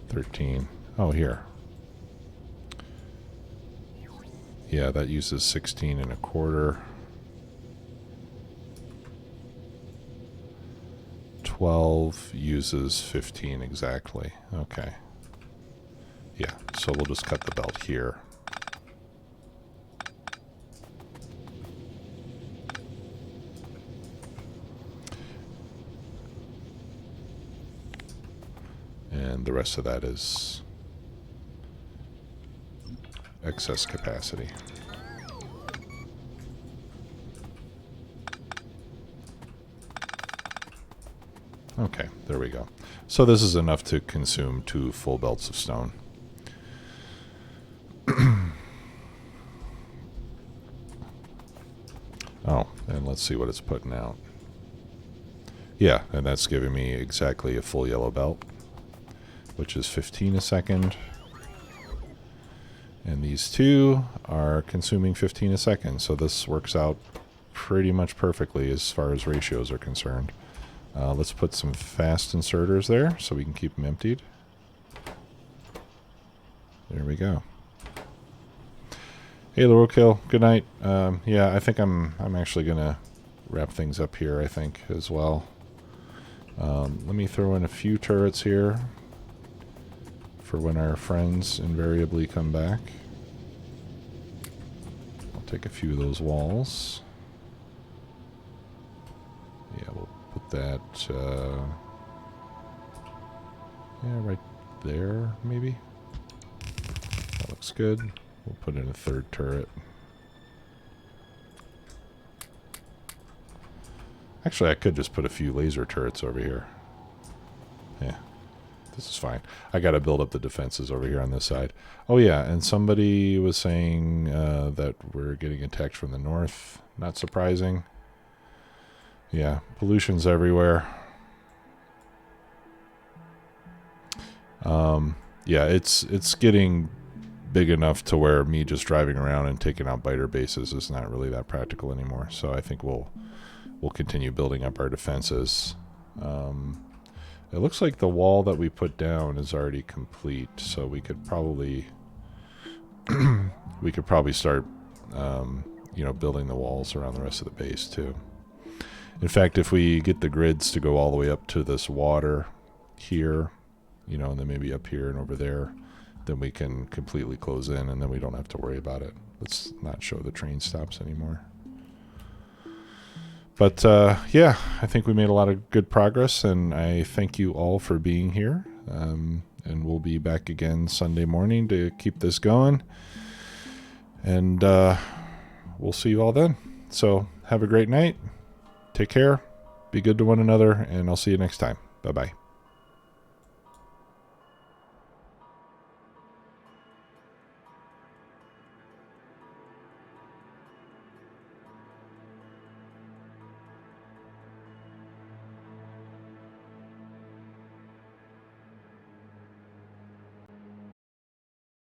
13. Oh, here. Yeah, that uses 16 and a quarter. 12 uses 15 exactly. Okay. Yeah, so we'll just cut the belt here. And the rest of that is excess capacity. Okay, there we go. So this is enough to consume 2 full belts of stone. Oh, and let's see what it's putting out. Yeah, and that's giving me exactly a full yellow belt, which is 15 a second. And these 2 are consuming 15 a second, so this works out pretty much perfectly as far as ratios are concerned. Let's put some fast inserters there so we can keep them emptied. There we go. Hey, Roadkill, good night. Yeah, I think I'm actually gonna wrap things up here, I think, as well. Let me throw in a few turrets here for when our friends invariably come back. I'll take a few of those walls. Yeah, we'll put that, yeah, right there, maybe. That looks good. We'll put in a 3rd turret. Actually, I could just put a few laser turrets over here. Yeah, this is fine. I got to build up the defenses over here on this side. Oh yeah, and somebody was saying that we're getting attacked from the north. Not surprising. Yeah, pollution's everywhere. Yeah, it's getting big enough to where me just driving around and taking out biter bases is not really that practical anymore. So I think we'll continue building up our defenses. It looks like the wall that we put down is already complete, so we could probably start you know, building the walls around the rest of the base too. In fact, if we get the grids to go all the way up to this water here, you know, and then maybe up here and over there, then we can completely close in, and then we don't have to worry about it. Let's not show the train stops anymore. But yeah, I think we made a lot of good progress, and I thank you all for being here. And we'll be back again Sunday morning to keep this going. And we'll see you all then. So have a great night. Take care. Be good to one another, and I'll see you next time. Bye-bye.